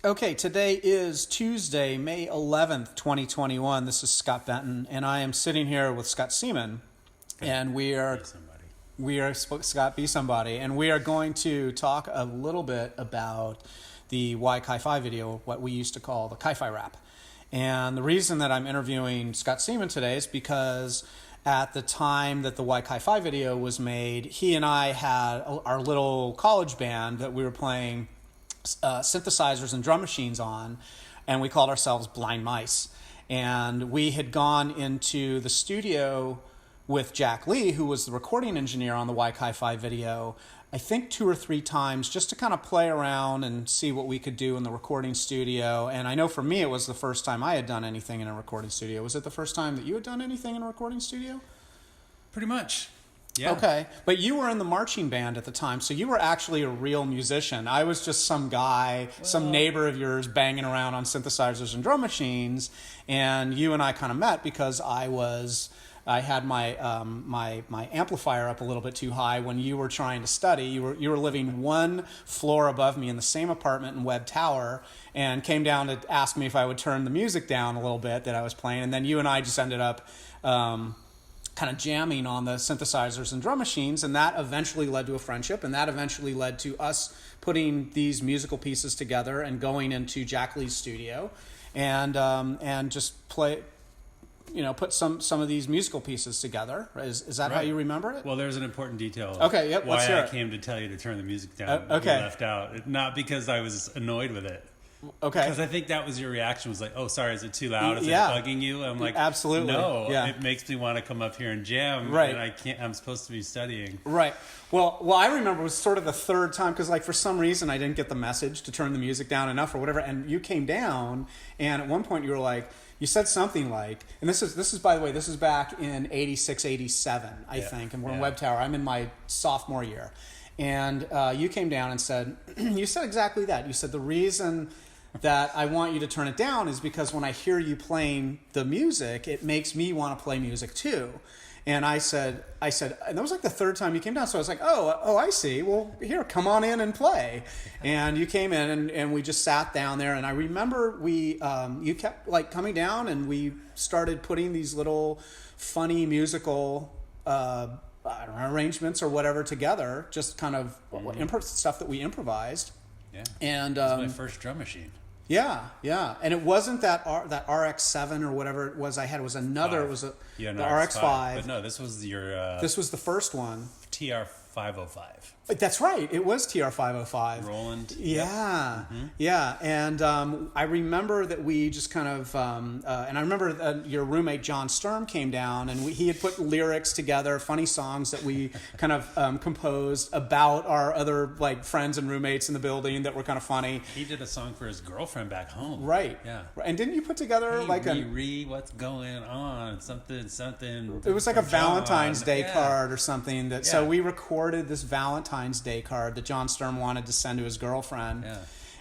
Okay, today is Tuesday, May 11th, 2021. This is Scott Benton, and I am sitting here with Scott Seymann, and we are Scott Be Somebody, and we are going to talk a little bit about the CHI PHI video, what we used to call the CHI PHI rap. And the reason that I'm interviewing Scott Seymann today is because at the time that the CHI PHI video was made, he and I had our little college band that we were playing synthesizers and drum machines on, and we called ourselves Blind Mice. And we had gone into the studio with Jack Lee, who was the recording engineer on the CHI PHI video, I think 2 or 3 times, just to kind of play around and see what we could do in the recording studio. And I know for me it was the first time I had done anything in a recording studio. Was it the first time that you had done anything in a recording studio? Pretty much. Yeah. Okay, but you were in the marching band at the time, so you were actually a real musician. I was just some guy, some neighbor of yours banging around on synthesizers and drum machines, and you and I kind of met because I had my my amplifier up a little bit too high when you were trying to study. You were living one floor above me in the same apartment in Webb Tower, and came down to ask me if I would turn the music down a little bit that I was playing, and then you and I just ended up kind of jamming on the synthesizers and drum machines, and that eventually led to a friendship, and that eventually led to us putting these musical pieces together and going into Jack Lee's studio and just play, put some of these musical pieces together. Is that right? How you remember it? Well, there's an important detail. Okay, yep. Why let's hear I it. came to tell you to turn the music down. Okay. You left out, not because I was annoyed with it. Okay. Because I think that was your reaction, was like, oh, sorry, is it too loud? Is it bugging you? I'm like, absolutely. No, yeah. It makes me want to come up here and jam. Right. And I can't, I'm supposed to be studying. Right. Well, I remember it was sort of the third time, because for some reason I didn't get the message to turn the music down enough or whatever, and you came down, and at one point you were like, you said something like, and this is by the way, this is back in 86, 87, I think, and we're in Webb Tower. I'm in my sophomore year. And you came down and said, you said exactly that. You said the reason that I want you to turn it down is because when I hear you playing the music, it makes me want to play music too. And I said, and that was like the third time you came down. So I was like, oh, I see. Well, here, come on in and play. And you came in and we just sat down there. And I remember you kept coming down, and we started putting these little funny musical, I don't know, arrangements or whatever together, just kind of stuff that we improvised. Yeah. And it was my first drum machine. Yeah, and it wasn't that RX-7 or whatever it was I had. It was another. 5. It was the RX-5. But no, this was your. This was the first one. TR-505. That's right. It was TR-505. Roland. Yeah, yep. Mm-hmm. Yeah, and I remember that we just kind of, and I remember your roommate John Sturm came down, and he had put lyrics together, funny songs that we kind of composed about our other friends and roommates in the building that were kind of funny. He did a song for his girlfriend back home. Right. Yeah. And didn't you put together what's going on? Something. It was like a Valentine's Day card or something that. Yeah. So we recorded this Valentine's Day card that John Sturm wanted to send to his girlfriend. Yeah.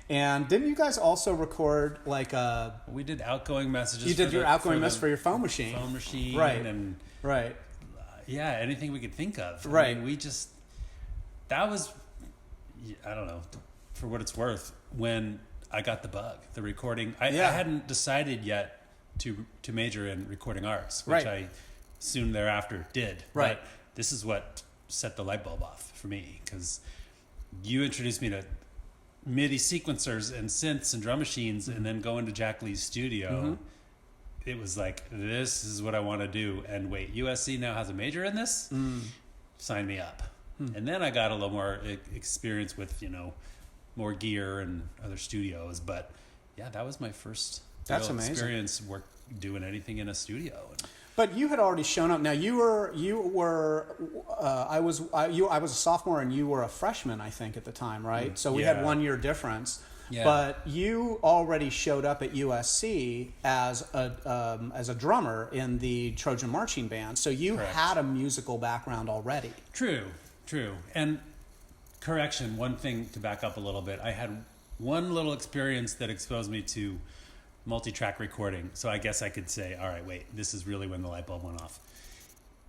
And didn't you guys also record We did outgoing messages. You did your outgoing message for your phone machine. Phone machine. Right. And right. Anything we could think of. Right. I mean, that was, I don't know, for what it's worth, when I got the bug, the recording. I hadn't decided yet to major in recording arts, which I soon thereafter did. Right. But this is what set the light bulb off for me, because you introduced me to MIDI sequencers and synths and drum machines, and then go into Jack Lee's studio. Mm-hmm. It was like, this is what I want to do. And wait, USC now has a major in this? Sign me up. And then I got a little more experience with, more gear and other studios. But yeah, that was my first experience doing anything in a studio. But you had already shown up. Now I was a sophomore and you were a freshman, I think, at the time, right? So we had 1 year difference. Yeah. But you already showed up at USC as a drummer in the Trojan Marching Band. So you had a musical background already. True. And correction, one thing to back up a little bit. I had one little experience that exposed me to multi-track recording. So I guess I could say, all right, wait, this is really when the light bulb went off.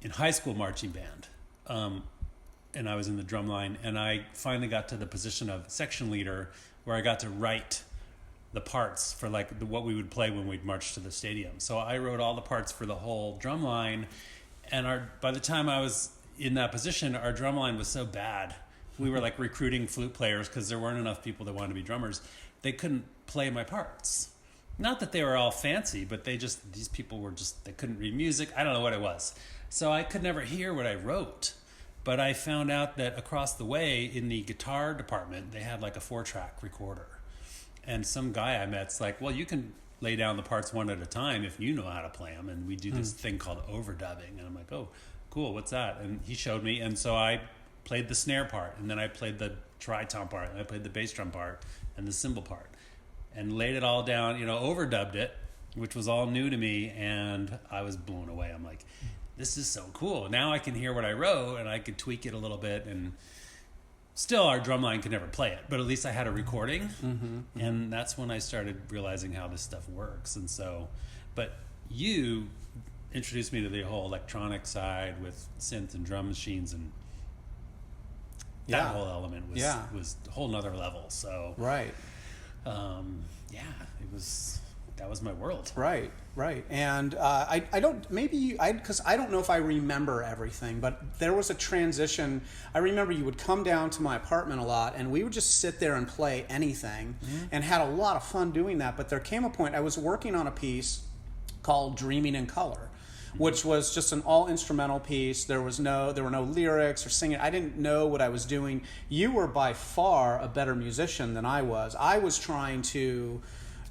In high school marching band, and I was in the drum line, and I finally got to the position of section leader, where I got to write the parts for like what we would play when we'd march to the stadium. So I wrote all the parts for the whole drum line, and by the time I was in that position, our drum line was so bad. We were like recruiting flute players because there weren't enough people that wanted to be drummers. They couldn't play my parts. Not that they were all fancy, but these people were they couldn't read music. I don't know what it was. So I could never hear what I wrote. But I found out that across the way in the guitar department, they had like a 4-track recorder. And some guy I met's like, well, you can lay down the parts one at a time if you know how to play them. And we do this thing called overdubbing. And I'm like, oh, cool, what's that? And he showed me. And so I played the snare part. And then I played the tri-tom part. And I played the bass drum part and the cymbal part. And laid it all down, overdubbed it, which was all new to me. And I was blown away. I'm like, this is so cool. Now I can hear what I wrote and I could tweak it a little bit. And still, our drumline could never play it, but at least I had a recording, and that's when I started realizing how this stuff works. And so, but you introduced me to the whole electronic side with synth and drum machines, and that whole element was a whole nother level. So, right, that was my world. Right. And I don't, because I don't know if I remember everything, but there was a transition. I remember you would come down to my apartment a lot, and we would just sit there and play anything, and had a lot of fun doing that. But there came a point, I was working on a piece called Dreaming in Color, which was just an all instrumental piece. There were no lyrics or singing. I didn't know what I was doing. You were by far a better musician than I was. I was trying to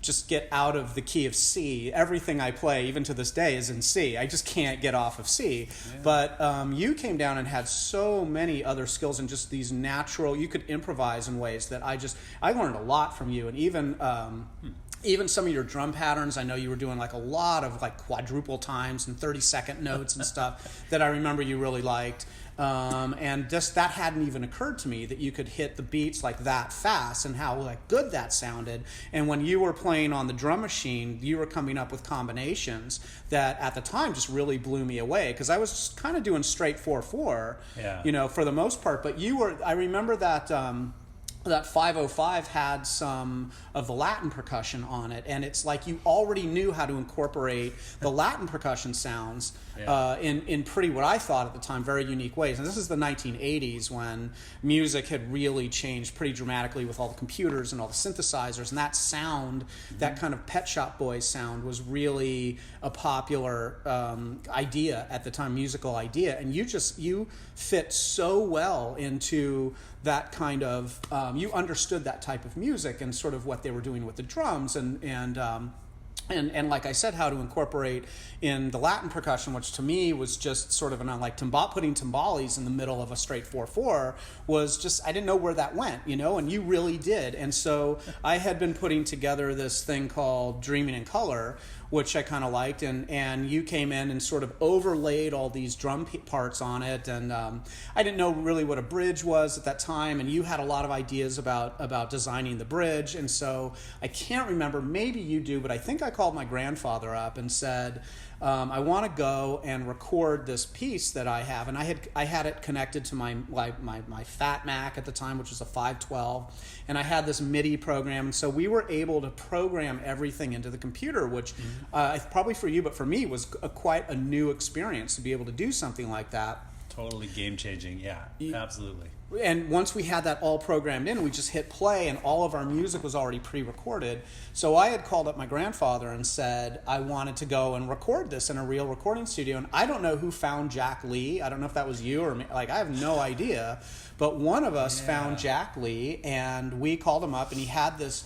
just get out of the key of C. Everything I play, even to this day, is in C. I just can't get off of C. Yeah. But you came down and had so many other skills and just these natural, you could improvise in ways that I learned a lot from you. And even some of your drum patterns, I know you were doing like a lot of like quadruple times and 30-second notes and stuff that I remember you really liked. And just that hadn't even occurred to me, that you could hit the beats like that fast and how like good that sounded. And when you were playing on the drum machine, you were coming up with combinations that at the time just really blew me away, because I was just kind of doing straight 4/4, for the most part. But I remember that that 505 had some of the Latin percussion on it, and it's like you already knew how to incorporate the Latin percussion sounds in pretty, what I thought at the time, very unique ways. And this is the 1980s, when music had really changed pretty dramatically with all the computers and all the synthesizers, and that sound, that kind of Pet Shop Boys sound, was really a popular idea at the time, musical idea. And you fit so well into that kind of, you understood that type of music and sort of what they were doing with the drums, and like I said, how to incorporate in the Latin percussion, which to me was just sort of like putting timbales in the middle of a straight 4/4 was just, I didn't know where that went, and you really did. And so I had been putting together this thing called Dreaming in Color, which I kind of liked, and you came in and sort of overlaid all these drum parts on it, and I didn't know really what a bridge was at that time, and you had a lot of ideas about designing the bridge. And so I can't remember, maybe you do, but I think I called my grandfather up and said, I want to go and record this piece that I have, and I had it connected to my Fat Mac at the time, which was a 512, and I had this MIDI program, and so we were able to program everything into the computer, which probably for you, but for me, was quite a new experience to be able to do something like that. Totally game changing, yeah, absolutely. And once we had that all programmed in, we just hit play, and all of our music was already pre-recorded. So I had called up my grandfather and said I wanted to go and record this in a real recording studio. And I don't know who found Jack Lee. I don't know if that was you or me. Like, I have no idea. But one of us found Jack Lee, and we called him up, and he had this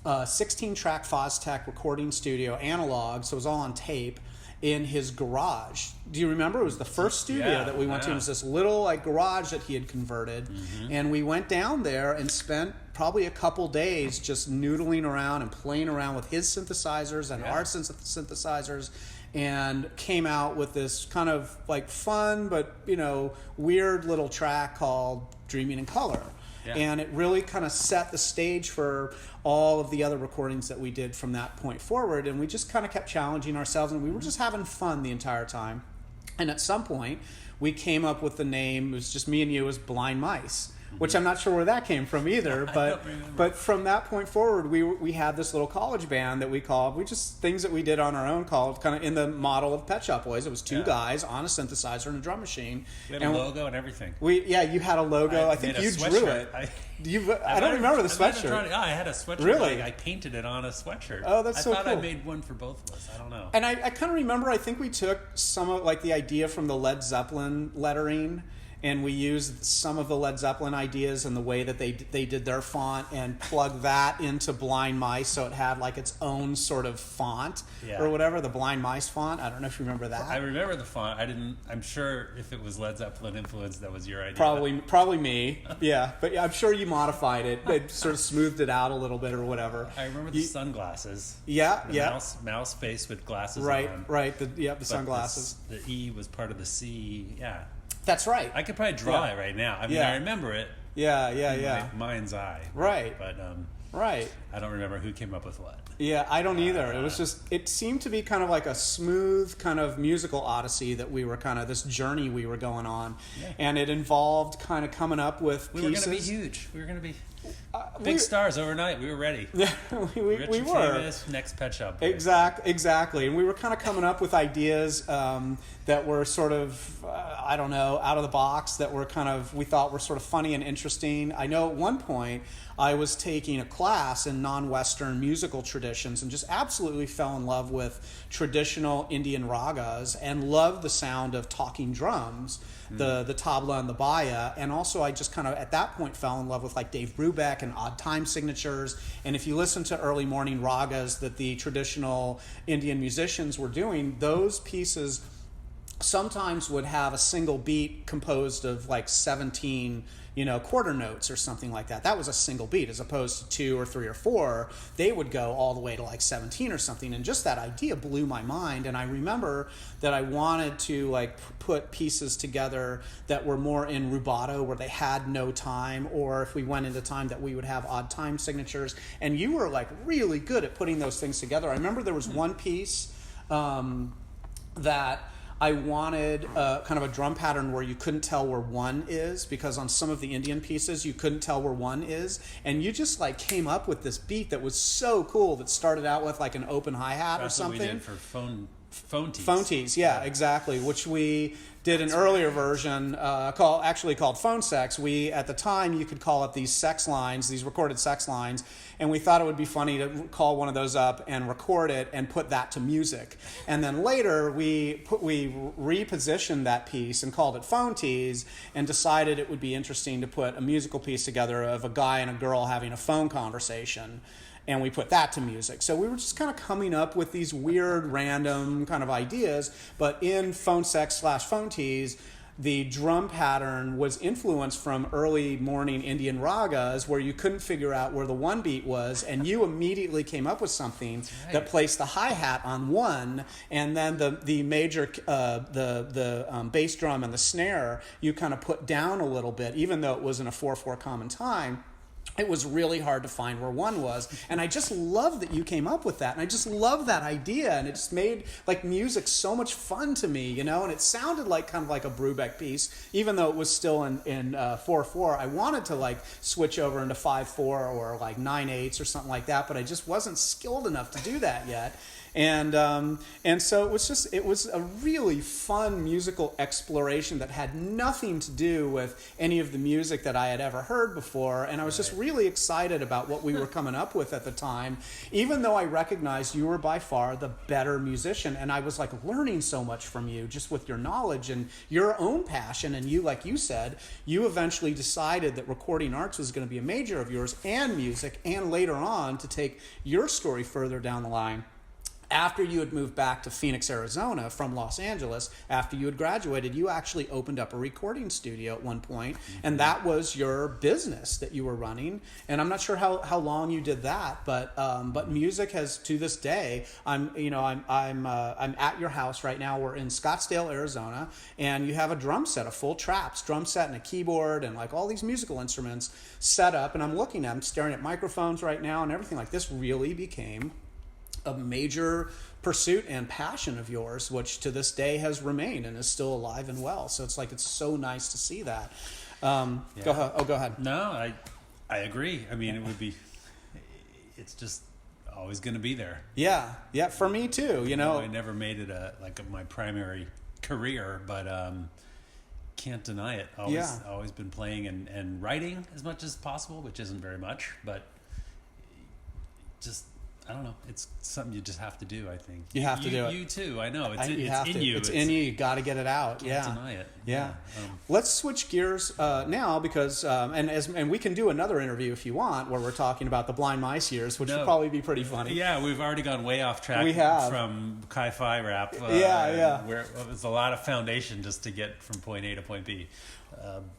16-track Foztech recording studio, analog, so it was all on tape, in his garage. Do you remember? It was the first studio that we went to. It was this little garage that he had converted. And we went down there and spent probably a couple days just noodling around and playing around with his synthesizers and our synthesizers, and came out with this kind of fun but weird little track called Dreaming in Color. Yeah. And it really kind of set the stage for all of the other recordings that we did from that point forward. And we just kind of kept challenging ourselves, and we were just having fun the entire time. And at some point, we came up with the name, it was just me and you, as Blind Mice, which I'm not sure where that came from either. But from that point forward, we had this little college band that we just things that we did on our own, called kind of in the model of Pet Shop Boys. It was two guys on a synthesizer and a drum machine. We had a logo and everything. You had a logo. I think you drew it. I don't remember the sweatshirt. I had a sweatshirt. Really? I painted it on a sweatshirt. Oh, that's so cool. I thought I made one for both of us. I don't know. And I kind of remember, I think we took some of like the idea from the Led Zeppelin lettering, and we used some of the Led Zeppelin ideas and the way that they did their font, and plugged that into Blind Mice, so it had like its own sort of font or whatever, the Blind Mice font. I don't know if you remember that. I remember the font. I'm sure if it was Led Zeppelin influence, that was your idea. Probably me. Yeah, but I'm sure you modified it. It sort of smoothed it out a little bit or whatever. I remember the sunglasses. The mouse face with glasses right, on. Right. The sunglasses. The E was part of the C. Yeah. That's right. I could probably draw it right now. I mean, I remember it. Yeah. My mind's eye. Right. But right. I don't remember who came up with what. Yeah, I don't either. It was just, it seemed to be kind of like a smooth kind of musical odyssey that we were kind of, this journey we were going on. Yeah. And it involved kind of coming up with pieces. We were going to be huge. We were going to be big stars overnight. We were ready. Yeah, we were. Famous, next Pet Shop Boys. Exactly. And we were kind of coming up with ideas that were sort of, I don't know, out of the box, that were kind of, we thought were sort of funny and interesting. I know at one point I was taking a class in non-Western musical traditions and just absolutely fell in love with traditional Indian ragas and loved the sound of talking drums, the tabla and the baya. And also I just kind of at that point fell in love with like Dave Brubeck and odd time signatures. And if you listen to early morning ragas that the traditional Indian musicians were doing, those pieces sometimes would have a single beat composed of like 17 quarter notes or something like that. That was a single beat, as opposed to 2 or 3 or 4. They would go all the way to like 17 or something. And just that idea blew my mind. And I remember that I wanted to like put pieces together that were more in rubato, where they had no time, or if we went into time, that we would have odd time signatures. And you were like really good at putting those things together. I remember there was one piece that I wanted kind of a drum pattern where you couldn't tell where 1 is, because on some of the Indian pieces you couldn't tell where 1 is, and you just like came up with this beat that was so cool, that started out with like an open hi-hat or something. That's what we did for phone tees. Phone tees, yeah, exactly, which we did an earlier version called phone sex. We, at the time, you could call up these sex lines, these recorded sex lines, and we thought it would be funny to call one of those up and record it and put that to music. And then later we repositioned that piece and called it phone tees, and decided it would be interesting to put a musical piece together of a guy and a girl having a phone conversation. And we put that to music. So we were just kind of coming up with these weird, random kind of ideas. But in phone sex / phone tees, the drum pattern was influenced from early morning Indian ragas, where you couldn't figure out where the 1 beat was, and you immediately came up with something that placed the hi-hat on 1, and then the major the bass drum and the snare you kind of put down a little bit, even though it was in a 4/4 common time. It was really hard to find where 1 was. And I just love that you came up with that. And I just love that idea. And it just made like music so much fun to me, and it sounded like kind of like a Brubeck piece, even though it was still in 4/4. I wanted to like switch over into 5/4 or like 9/8 or something like that, but I just wasn't skilled enough to do that yet. And so it was a really fun musical exploration that had nothing to do with any of the music that I had ever heard before. And I was just really excited about what we were coming up with at the time, even though I recognized you were by far the better musician. And I was like learning so much from you, just with your knowledge and your own passion. And you, like you said, you eventually decided that recording arts was going to be a major of yours, and music, and later on to take your story further down the line. After you had moved back to Phoenix, Arizona from Los Angeles, after you had graduated, you actually opened up a recording studio at one point, and that was your business that you were running. And I'm not sure how long you did that, but music has, to this day, I'm at your house right now. We're in Scottsdale, Arizona, and you have a drum set, a full Traps drum set, and a keyboard, and like all these musical instruments set up. And I'm looking at them, staring at microphones right now, and everything like this really became a major pursuit and passion of yours, which to this day has remained and is still alive and well. So it's so nice to see that. Go ahead. Oh, go ahead. No, I agree. I mean, it's just always going to be there. Yeah, yeah. For me too. I never made it my primary career, but can't deny it. Always been playing and writing as much as possible, which isn't very much, but just I don't know. It's something you just have to do. I think you have to do it. You too. I know. It's in you. It's in you. You got to get it out. Can't deny it. Yeah. Let's switch gears now because and we can do another interview if you want where we're talking about the Blind Mice years, which would probably be pretty funny. Yeah, we've already gone way off track. We have from CHI PHI rap. Where it's a lot of foundation just to get from point A to point B.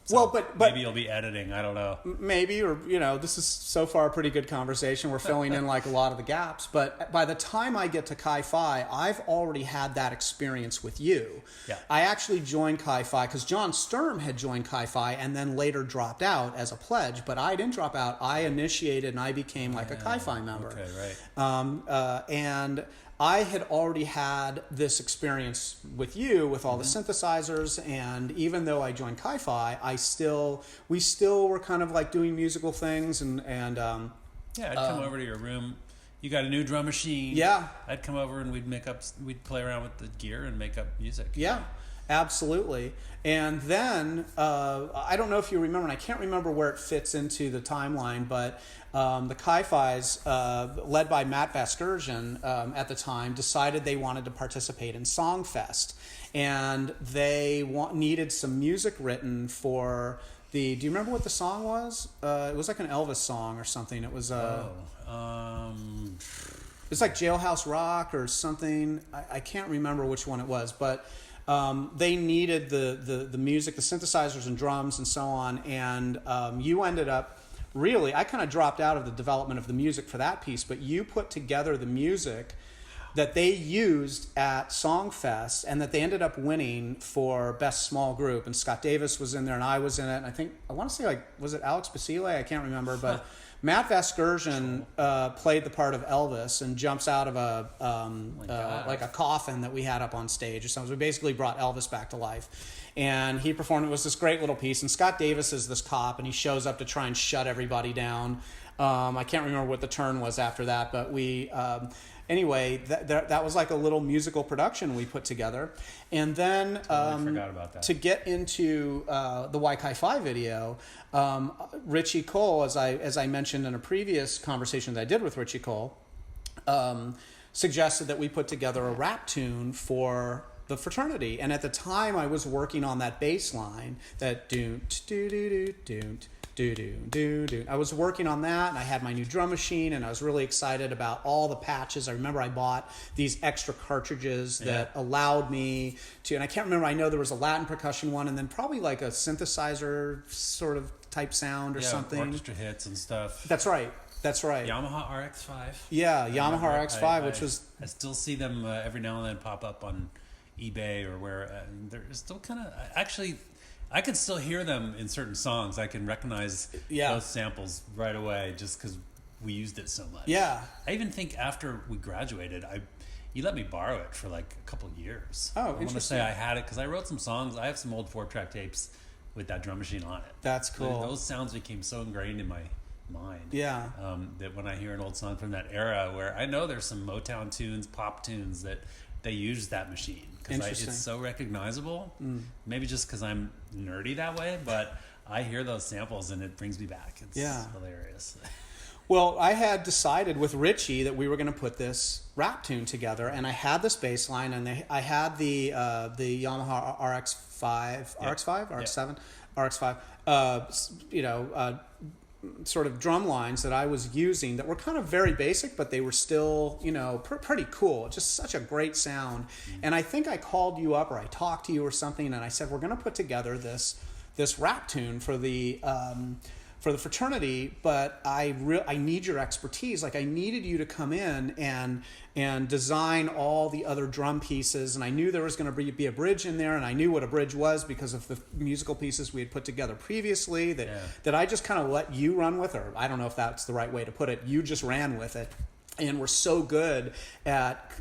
But maybe you'll be editing. I don't know. Maybe, or this is so far a pretty good conversation. We're filling in like a lot of the gaps. But by the time I get to CHI PHI, I've already had that experience with you. Yeah. I actually joined CHI PHI because John Sturm had joined CHI PHI and then later dropped out as a pledge. But I didn't drop out. I initiated and I became like a CHI PHI member. Okay, right. And I had already had this experience with you with all the synthesizers, and even though I joined CHI PHI, we still were kind of like doing musical things and I'd come over to your room. You got a new drum machine. Yeah. I'd come over and we'd play around with the gear and make up music. Yeah. Absolutely. And then, I don't know if you remember, and I can't remember where it fits into the timeline, but the CHI PHIs, led by Matt Vasgersian at the time, decided they wanted to participate in Songfest. And they needed some music written for do you remember what the song was? It was like an Elvis song or something. It was... it's like Jailhouse Rock or something. I can't remember which one it was, but... they needed the music, the synthesizers and drums and so on, and you ended up I kind of dropped out of the development of the music for that piece, but you put together the music that they used at Songfest and that they ended up winning for Best Small Group, and Scott Davis was in there and I was in it, and I want to say was it Alex Basile? I can't remember, but Matt Vasgersian played the part of Elvis and jumps out of like a coffin that we had up on stage or something. So we basically brought Elvis back to life. And he performed. It was this great little piece. And Scott Davis is this cop, and he shows up to try and shut everybody down. I can't remember what the turn was after that, but we... Anyway, that was like a little musical production we put together. And then forgot about that. To get into the CHI PHI video, Richie Cole, as I mentioned in a previous conversation that I did with Richie Cole, suggested that we put together a rap tune for the fraternity. And at the time, I was working on that bass line, that I was working on that, and I had my new drum machine, and I was really excited about all the patches. I remember I bought these extra cartridges that allowed me to, and I can't remember, I know there was a Latin percussion one, and then probably like a synthesizer sort of type sound or something. Orchestra hits and stuff. That's right. Yamaha RX-5. Yeah, Yamaha RX-5, which was... I still see them every now and then pop up on eBay or where. They're still kind of... Actually... I can still hear them in certain songs. I can recognize those samples right away just because we used it so much. Yeah. I even think after we graduated, you let me borrow it for like a couple years. Oh, interesting. I want to say I had it because I wrote some songs. I have some old 4-track tapes with that drum machine on it. That's cool. Those sounds became so ingrained in my mind. Yeah. That when I hear an old song from that era where I know there's some Motown tunes, pop tunes that they use that machine. Because it's so recognizable. Maybe just because I'm nerdy that way, but I hear those samples and it brings me back. It's hilarious. Well, I had decided with Richie that we were going to put this rap tune together, and I had this bass line, and I had the Yamaha RX-5, RX-7, RX-5, sort of drum lines that I was using that were kind of very basic, but they were still, pretty cool. Just such a great sound. And I think I called you up or I talked to you or something, and I said, we're going to put together this rap tune for the fraternity, but I need your expertise. Like, I needed you to come in and design all the other drum pieces, and I knew there was going to be a bridge in there, and I knew what a bridge was because of the musical pieces we had put together previously that I just kind of let you run with, or I don't know if that's the right way to put it. You just ran with it. and we're so good at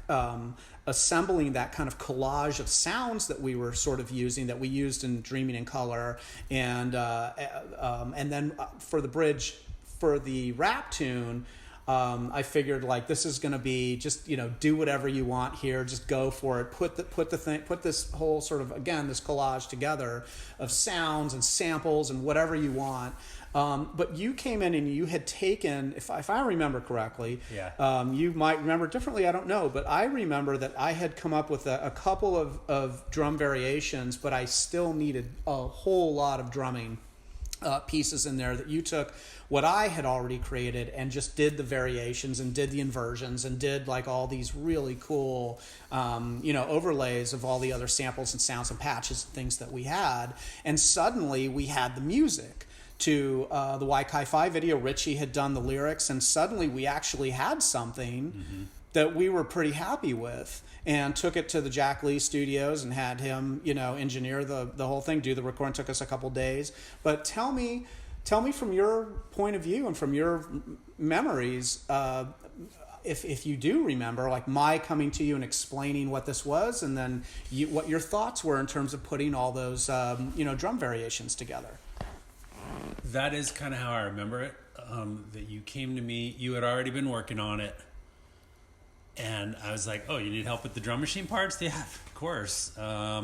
assembling that kind of collage of sounds that we were sort of using, that we used in Dreaming in Color, and then for the bridge, for the rap tune, I figured like this is going to be just, you know, do whatever you want here, just go for it. Put this whole sort of, again, this collage together of sounds and samples and whatever you want. But you came in and you had taken, if I remember correctly, you might remember differently, I don't know, but I remember that I had come up with a couple of drum variations, but I still needed a whole lot of drumming pieces in there, that you took what I had already created and just did the variations and did the inversions and did like all these really cool, overlays of all the other samples and sounds and patches and things that we had. And suddenly we had the music to the CHI PHI video. Richie had done the lyrics, and suddenly we actually had something that we were pretty happy with, and took it to the Jack Lee studios and had him, engineer the whole thing, do the recording. Took us a couple days. But tell me from your point of view and from your memories, if you do remember, like my coming to you and explaining what this was, and then what your thoughts were in terms of putting all those, drum variations together. That is kind of how I remember it. That you came to me, you had already been working on it, and I was like, "Oh, you need help with the drum machine parts?" Yeah, of course. I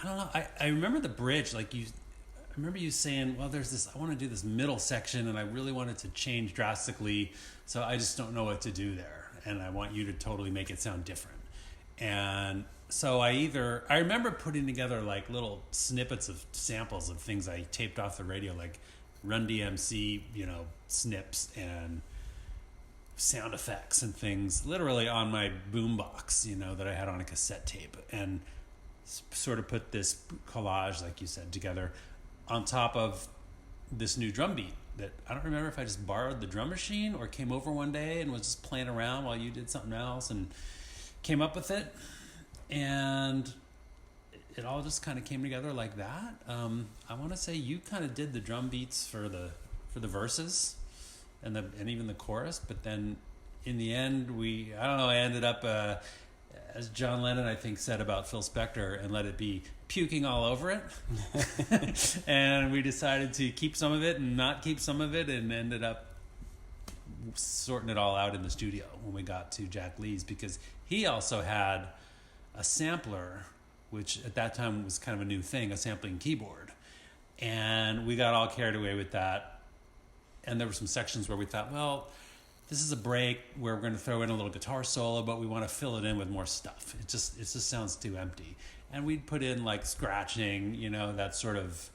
don't know. I remember the bridge. I remember you saying, "Well, there's this. I want to do this middle section, and I really want it to change drastically. So I just don't know what to do there, and I want you to totally make it sound different." And so I remember putting together like little snippets of samples of things I taped off the radio, like Run DMC, snips and sound effects and things, literally on my boombox, that I had on a cassette tape, and sort of put this collage, like you said, together on top of this new drum beat that I don't remember if I just borrowed the drum machine or came over one day and was just playing around while you did something else and came up with it. And it all just kind of came together like that. I want to say you kind of did the drum beats for the verses and even the chorus, but then in the end I ended up as John Lennon I think said about Phil Spector, and let it be puking all over it. And we decided to keep some of it and not keep some of it, and ended up sorting it all out in the studio when we got to Jack Lee's, because he also had a sampler, which at that time was kind of a new thing, a sampling keyboard. And we got all carried away with that. And there were some sections where we thought, well, this is a break where we're going to throw in a little guitar solo, but we want to fill it in with more stuff. It just sounds too empty. And we'd put in like scratching, that sort of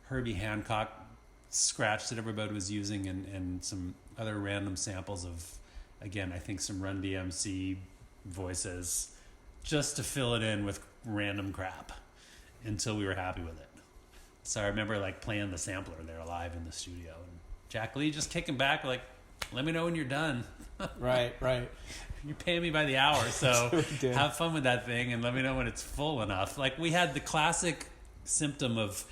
Herbie Hancock scratch that everybody was using, and some other random samples of, again, I think some Run DMC voices, just to fill it in with random crap until we were happy with it. So I remember like playing the sampler there live in the studio, and Jack Lee just kicking back like, "Let me know when you're done." Right. You're paying me by the hour, so have fun with that thing and let me know when it's full enough. Like we had the classic symptom of,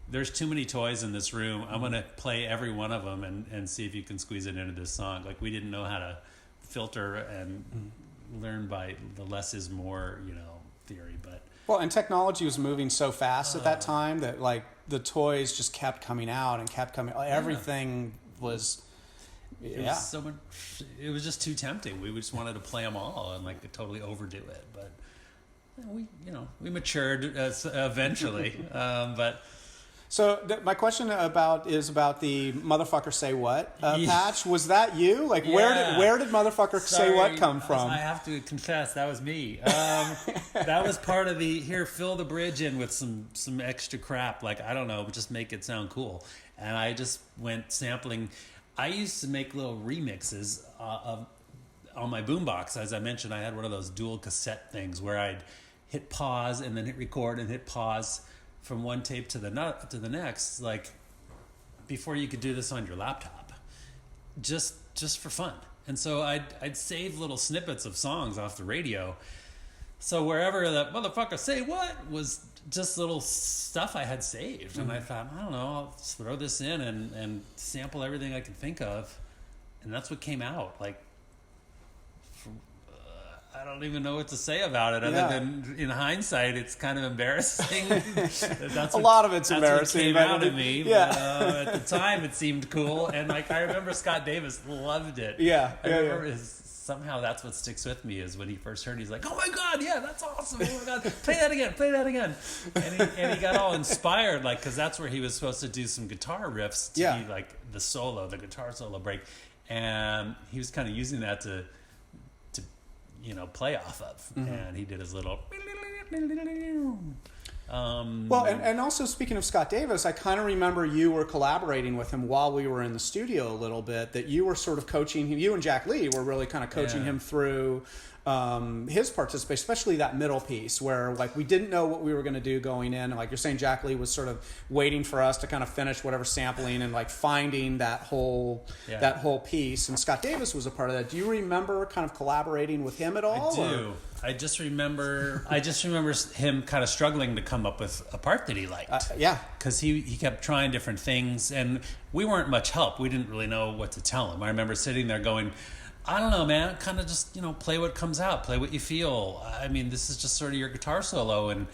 there's too many toys in this room. I'm going to play every one of them and see if you can squeeze it into this song. Like we didn't know how to filter and learn by the less is more, theory. But well, and technology was moving so fast at that time that like the toys just kept coming out and kept coming. Everything was, it was so much. It was just too tempting. We just wanted to play them all and like totally overdo it. But we matured eventually. But. So my question is about the Motherfucker Say What patch. Was that you? Like where did Motherfucker Say What come from? I have to confess, that was me. That was part of the, here, fill the bridge in with some extra crap. Like, I don't know, just make it sound cool. And I just went sampling. I used to make little remixes on my boombox. As I mentioned, I had one of those dual cassette things where I'd hit pause and then hit record and hit pause from one tape to the next, like before you could do this on your laptop, just for fun. And so I'd save little snippets of songs off the radio. So wherever that Motherfucker Say What was just little stuff I had saved. And I thought, I don't know, I'll just throw this in and sample everything I can think of. and that's what came out. Like, I don't even know what to say about it other than in hindsight, it's kind of embarrassing. A lot of it's embarrassing. That's what came out of me. Yeah. But, at the time, it seemed cool. And like I remember Scott Davis loved it. Yeah. I remember somehow that's what sticks with me is when he first heard it, he's like, oh my God, yeah, that's awesome. Oh my God, play that again. And he got all inspired, like, because that's where he was supposed to do some guitar riffs to be like the guitar solo break. And he was kind of using that to play off of. And he did his little... well, and also speaking of Scott Davis, I kind of remember you were collaborating with him while we were in the studio a little bit, that you were sort of coaching him. You and Jack Lee were really kind of coaching him through his participation, especially that middle piece where like we didn't know what we were going to do going in. And like you're saying, Jack Lee was sort of waiting for us to kind of finish whatever sampling and like finding that whole piece. And Scott Davis was a part of that. Do you remember kind of collaborating with him at all? I do. I just remember him kind of struggling to come up with a part that he liked. Because he kept trying different things, and we weren't much help. We didn't really know what to tell him. I remember sitting there going, I don't know, man, kind of just, play what comes out, play what you feel. I mean, this is just sort of your guitar solo. And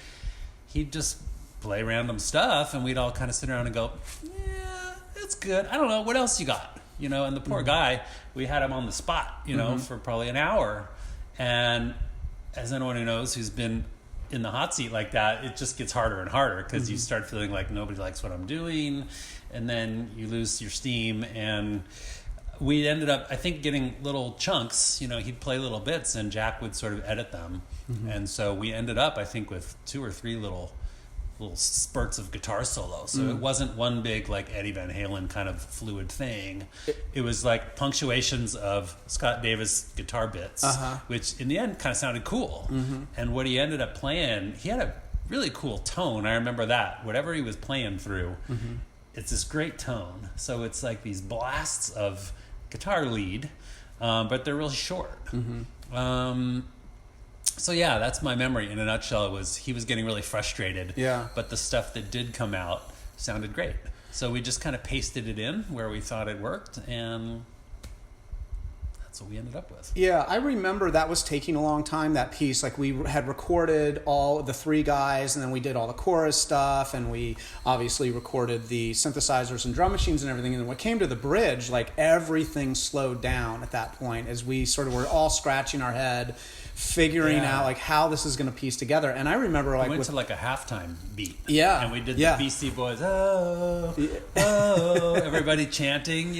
he'd just play random stuff, and we'd all kind of sit around and go, yeah, it's good. I don't know, what else you got? And the poor guy, we had him on the spot, for probably an hour. And as anyone who knows who's been in the hot seat like that, it just gets harder and harder because you start feeling like nobody likes what I'm doing, and then you lose your steam. And we ended up, I think, getting little chunks. He'd play little bits, and Jack would sort of edit them. And so we ended up, I think, with 2 or 3 little spurts of guitar solo. So it wasn't one big like Eddie Van Halen kind of fluid thing. It was like punctuations of Scott Davis guitar bits, which in the end kind of sounded cool. And what he ended up playing, he had a really cool tone. I remember that. Whatever he was playing through, it's this great tone. So it's like these blasts of guitar lead, but they're really short. So yeah, that's my memory in a nutshell. It was he was getting really frustrated. But the stuff that did come out sounded great. So we just kind of pasted it in where we thought it worked, and that's what we ended up with. Yeah, I remember that was taking a long time, that piece. Like we had recorded all the 3 guys, and then we did all the chorus stuff, and we obviously recorded the synthesizers and drum machines and everything. And when it came to the bridge, like everything slowed down at that point as we sort of were all scratching our head, figuring out like how this is going to piece together. And I remember like we went to like a halftime beat. And we did the Beastie Boys. Oh, everybody chanting.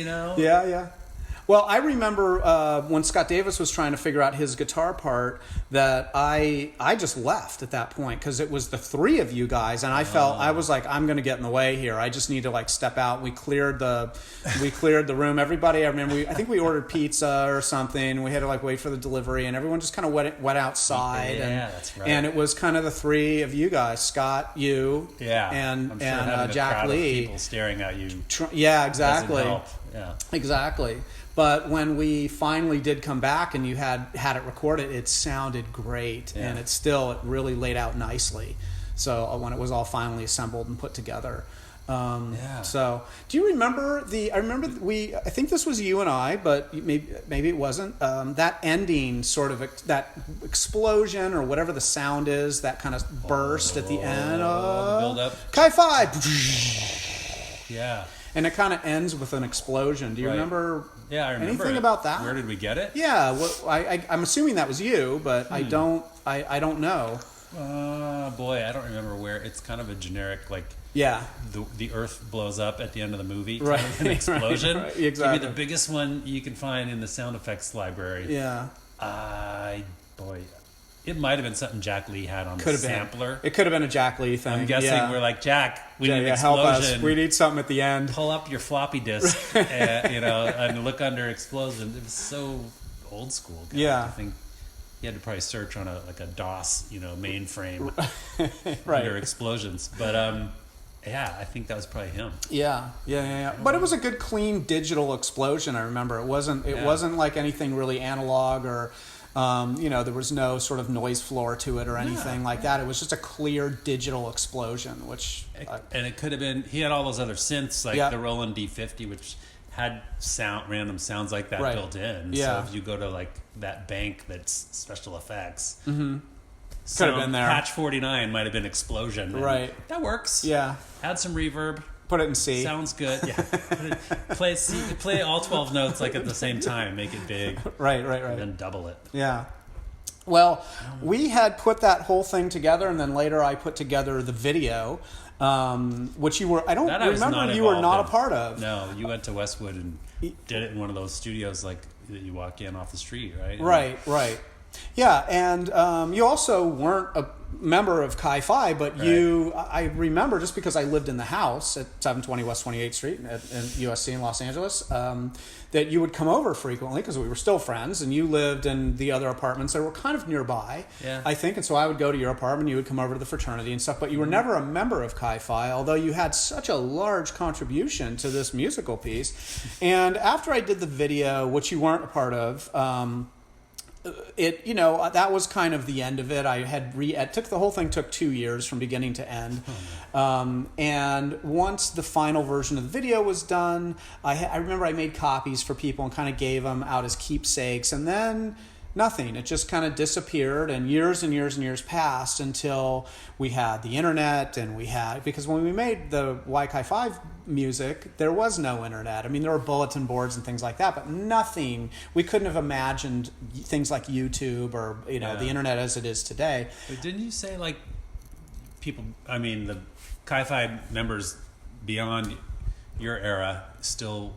Well, I remember when Scott Davis was trying to figure out his guitar part that I just left at that point because it was the 3 of you guys, and I was like, I'm going to get in the way here. I just need to like step out. We cleared the room. Everybody, I think we ordered pizza or something. We had to like wait for the delivery, and everyone just kind of went outside. That's right. And it was kind of the 3 of you guys, Scott, you, and Jack Lee, people staring at you. Exactly. Yeah, exactly. But when we finally did come back and you had it recorded, it sounded great, and it really laid out nicely. So when it was all finally assembled and put together. So do you remember I think this was you and I, but maybe it wasn't, that ending sort of that explosion or whatever the sound is, that kind of burst at the end. The build up. CHI PHI. Yeah. And it kind of ends with an explotion. Do you remember? Yeah, I remember. Anything about that? Where did we get it? Yeah, well, I'm assuming that was you, but I don't know. Boy, I don't remember where. It's kind of a generic like. Yeah. The Earth blows up at the end of the movie. Right. Kind of an explosion. Right, exactly. Give me the biggest one you can find in the sound effects library. Yeah. It might have been something Jack Lee had on the sampler. It could have been a Jack Lee thing. I'm guessing we're like, Jack, we need an explosion. Help us. We need something at the end. Pull up your floppy disk, and look under explosion. It was so old school. I think he had to probably search on a DOS, mainframe under explosions. But I think that was probably him. Yeah. But it was a good, clean digital explosion. I remember it wasn't like anything really analog or. There was no sort of noise floor to it or anything like that. It was just a clear digital explosion, and it could have been. He had all those other synths like the Roland D50, which had random sounds like that Right. built in. Yeah. So if you go to like that bank that's special effects, Could have been there. Patch 49 might have been Explosion. and Right. That works. Yeah. Add some reverb. Put it in C. Sounds good. Yeah. Play all 12 notes like at the same time. Make it big. Right. And then double it. Yeah. Well, we had put that whole thing together, and then later I put together the video, which you were. I don't That I was remember. not You were not involved a part of. No, you went to Westwood and did it in one of those studios like that you walk in off the street, right? Right. Yeah, and you also weren't a member of CHI PHI, but Right. I remember, just because I lived in the house at 720 West 28th Street in USC in Los Angeles, that you would come over frequently because we were still friends, and you lived in the other apartments that were kind of nearby, Yeah. I think, and so I would go to your apartment, you would come over to the fraternity and stuff, but you were never a member of CHI PHI, although you had such a large contribution to this musical piece. And after I did the video, which you weren't a part of, that was kind of the end of it. The whole thing took 2 years from beginning to end. And once the final version of the video was done, I remember I made copies for people and kind of gave them out as keepsakes, and then nothing. It just kind of disappeared, and years and years and years passed until we had the internet, because when we made the CHI PHI music, there was no internet. I mean, there were bulletin boards and things like that, but nothing. We couldn't have imagined things like YouTube or the internet as it is today. But didn't you say like people? I mean, the CHI PHI members beyond your era still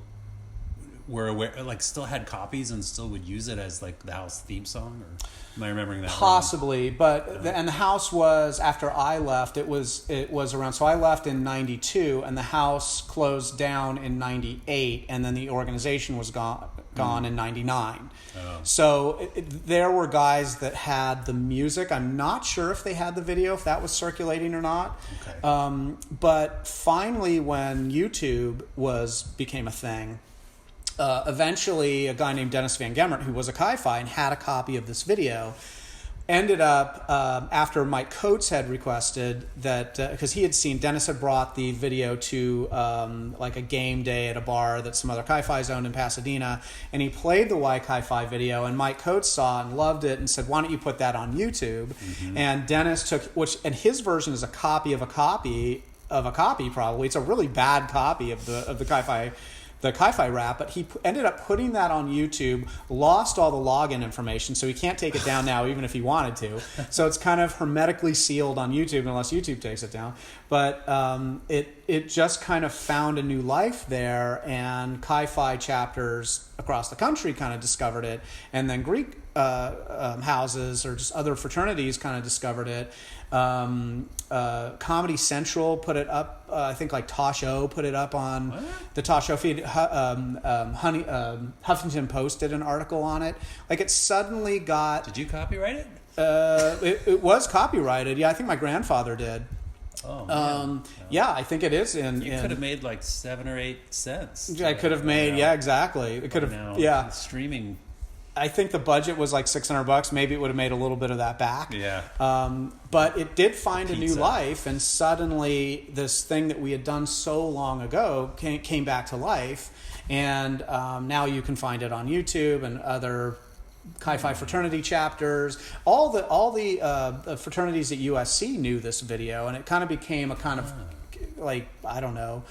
were aware, like still had copies and still would use it as like the house theme song, or am I remembering that Possibly, but the house was, after I left, it was around. So I left in '92, and the house closed down in '98, and then the organization was gone in '99. Oh. So there were guys that had the music. I'm not sure if they had the video, if that was circulating or not. Okay. But finally, when YouTube became a thing, eventually a guy named Dennis Van Gemmert, who was a CHI PHI and had a copy of this video, ended up, after Mike Coates had requested that, because Dennis had brought the video to like a game day at a bar that some other CHI PHIs owned in Pasadena, and he played the CHI PHI video, and Mike Coates saw it and loved it and said, why don't you put that on YouTube? Mm-hmm. And Dennis and his version is a copy of a copy probably. It's a really bad copy of the CHI PHI. The CHI PHI rap, but he ended up putting that on YouTube, lost all the login information, so he can't take it down now even if he wanted to. So it's kind of hermetically sealed on YouTube unless YouTube takes it down. But it just kind of found a new life there, and CHI PHI chapters across the country kind of discovered it, and then Greek houses or just other fraternities kind of discovered it. Comedy Central put it up. I think like Tosh O put it up on the Tosh O feed. Huffington Post did an article on it. Like, it suddenly got. Did you copyright it? It was copyrighted. Yeah, I think my grandfather did. Oh, man. Yeah, I think it is. You could have made like 7 or 8 cents. I could have made. Yeah, exactly. It could have. Yeah, streaming. I think the budget was like $600. Maybe it would have made a little bit of that back. Yeah. But it did find a new life, and suddenly this thing that we had done so long ago came back to life, and now you can find it on YouTube and other CHI PHI fraternity chapters. All the fraternities at USC knew this video, and it kind of became a kind of like, I don't know,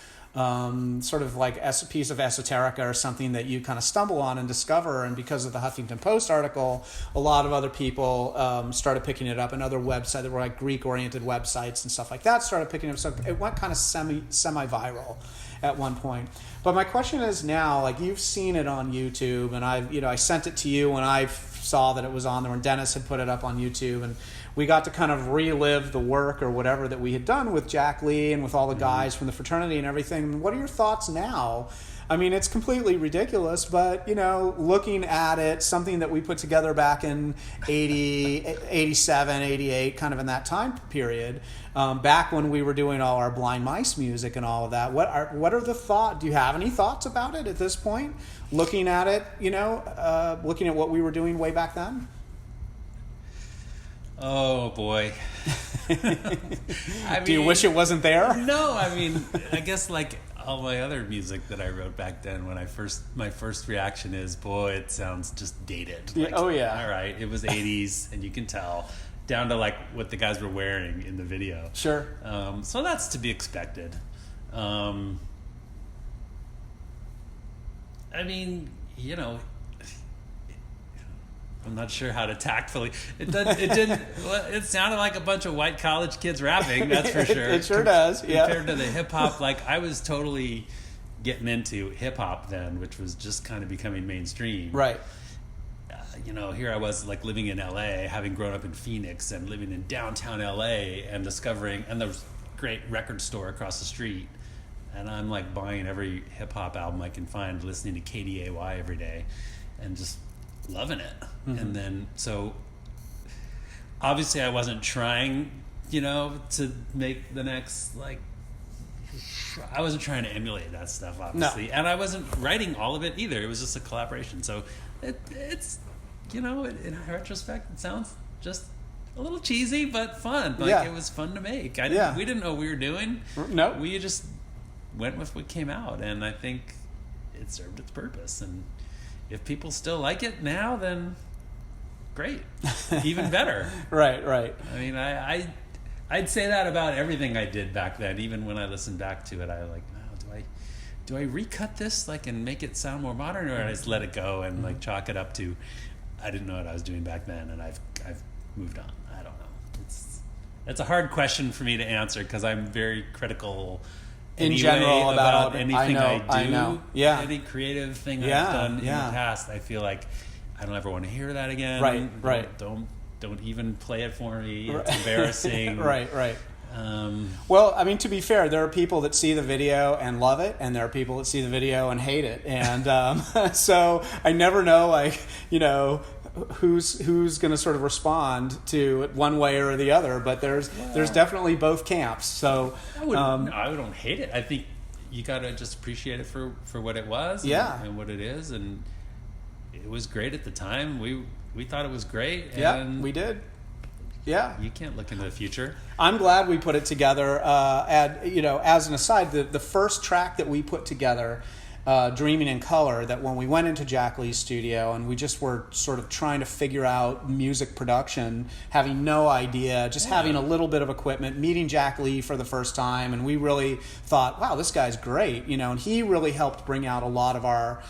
sort of like a piece of esoterica or something that you kind of stumble on and discover. And because of the Huffington Post article, a lot of other people started picking it up, and other websites that were like Greek-oriented websites and stuff like that started picking it up. So it went kind of semi-viral at one point. But my question is now, like, you've seen it on YouTube, and I sent it to you when I saw that it was on there, when Dennis had put it up on YouTube, and we got to kind of relive the work or whatever that we had done with Jack Lee and with all the guys from the fraternity and everything. What are your thoughts now? I mean, it's completely ridiculous, but, looking at it, something that we put together back in 80, 87, 88, kind of in that time period, back when we were doing all our Blind Mice music and all of that. What are the thoughts? Do you have any thoughts about it at this point? Looking at it, looking at what we were doing way back then? Oh boy. Do you wish it wasn't there? No, I mean, I guess like all my other music that I wrote back then, my first reaction is, boy, it sounds just dated. Yeah, oh yeah. All right, it was 80s, and you can tell, down to like what the guys were wearing in the video. Sure. So that's to be expected. I mean, you know, I'm not sure how to tactfully. It sounded like a bunch of white college kids rapping. That's for sure. It sure does. Yeah. Compared to the hip hop, like I was totally getting into hip hop then, which was just kind of becoming mainstream. Right. You know, here I was like living in LA, having grown up in Phoenix and living in downtown LA, and discovering, and there was a great record store across the street, and I'm like buying every hip hop album I can find, listening to KDAY every day, and just loving it. Mm-hmm. And then, so obviously I wasn't trying, you know, to make the next, like, I wasn't trying to emulate that stuff, obviously. No. And I wasn't writing all of it either. It was just a collaboration. So it's, you know, in retrospect, it sounds just a little cheesy, but fun. Like, it was fun to make. We didn't know what we were doing. No. We just went with what came out. And I think it served its purpose. And if people still like it now, then great, even better. Right. I mean, I'd say that about everything I did back then. Even when I listened back to it, I like, wow, do I recut this like and make it sound more modern, or I just let it go and like chalk it up to I didn't know what I was doing back then, and I've moved on. I don't know. It's a hard question for me to answer because I'm very critical. In general about anything I do, yeah, any creative thing I've done in the past, I feel like I don't ever want to hear that again. Right. Don't even play it for me. It's embarrassing. Right. Well, I mean, to be fair, there are people that see the video and love it, and there are people that see the video and hate it, and so I never know, like, you know, who's going to sort of respond to it one way or the other, but there's definitely both camps. So I don't hate it. I think you got to just appreciate it for what it was, and what it is, and it was great at the time. We thought it was great. And we did. Yeah, you can't look into the future. I'm glad we put it together. As an aside, the first track that we put together, Dreaming in Color, that when we went into Jack Lee's studio and we just were sort of trying to figure out music production, having no idea, just having a little bit of equipment, meeting Jack Lee for the first time, and we really thought, wow, this guy's great, you know, and he really helped bring out a lot of our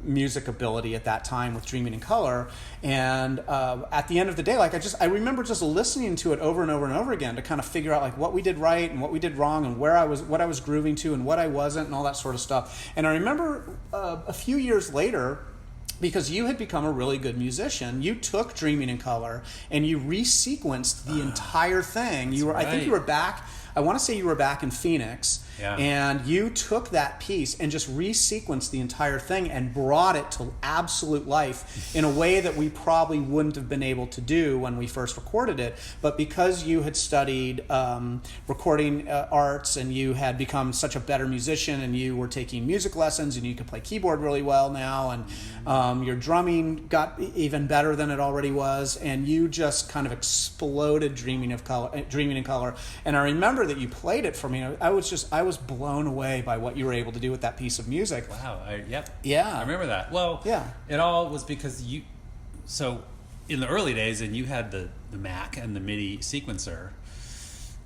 music ability at that time with Dreaming in Color. And at the end of the day, like I remember just listening to it over and over and over again to kind of figure out like what we did right and what we did wrong and what I was grooving to and what I wasn't and all that sort of stuff. And I remember a few years later, because you had become a really good musician, you took Dreaming in Color and you resequenced the entire thing. I think you were back. I want to say you were back in Phoenix, and you took that piece and just resequenced the entire thing and brought it to absolute life in a way that we probably wouldn't have been able to do when we first recorded it. But because you had studied recording arts and you had become such a better musician and you were taking music lessons and you could play keyboard really well now, and your drumming got even better than it already was, and you just kind of exploded Dreaming in Color. And I remember that you played it for me. I was blown away by what you were able to do with that piece of music. Wow. Yeah. I remember that. Well, it all was because so in the early days, and you had the Mac and the MIDI sequencer,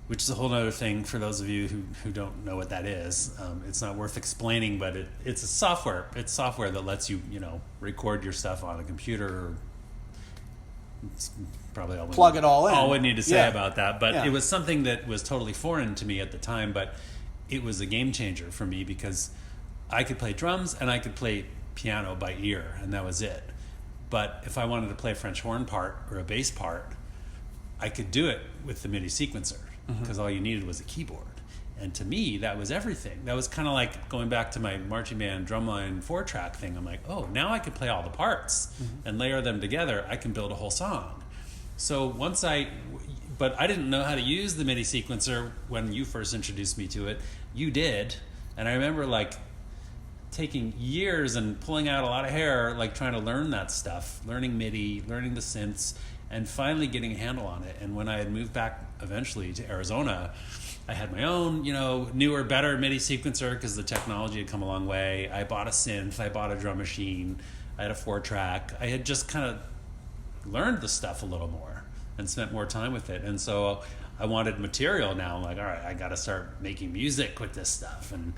which is a whole other thing for those of you who don't know what that is. It's not worth explaining, but it's a software. It's software that lets you, record your stuff on a computer. It's probably plug it all in. All we need to say about that. But it was something that was totally foreign to me at the time, but it was a game changer for me because I could play drums and I could play piano by ear, and that was it. But if I wanted to play a French horn part or a bass part, I could do it with the MIDI sequencer because all you needed was a keyboard. And to me, that was everything. That was kind of like going back to my marching band drumline 4-track thing. I'm like, oh, now I can play all the parts and layer them together. I can build a whole song. So but I didn't know how to use the MIDI sequencer when you first introduced me to it. You did. And I remember like taking years and pulling out a lot of hair, like trying to learn that stuff, learning MIDI, learning the synths, and finally getting a handle on it. And when I had moved back eventually to Arizona, I had my own, newer, better MIDI sequencer because the technology had come a long way. I bought a synth. I bought a drum machine. I had a 4-track. I had just kind of learned the stuff a little more and spent more time with it. And so I wanted material now. I'm like, all right, I got to start making music with this stuff and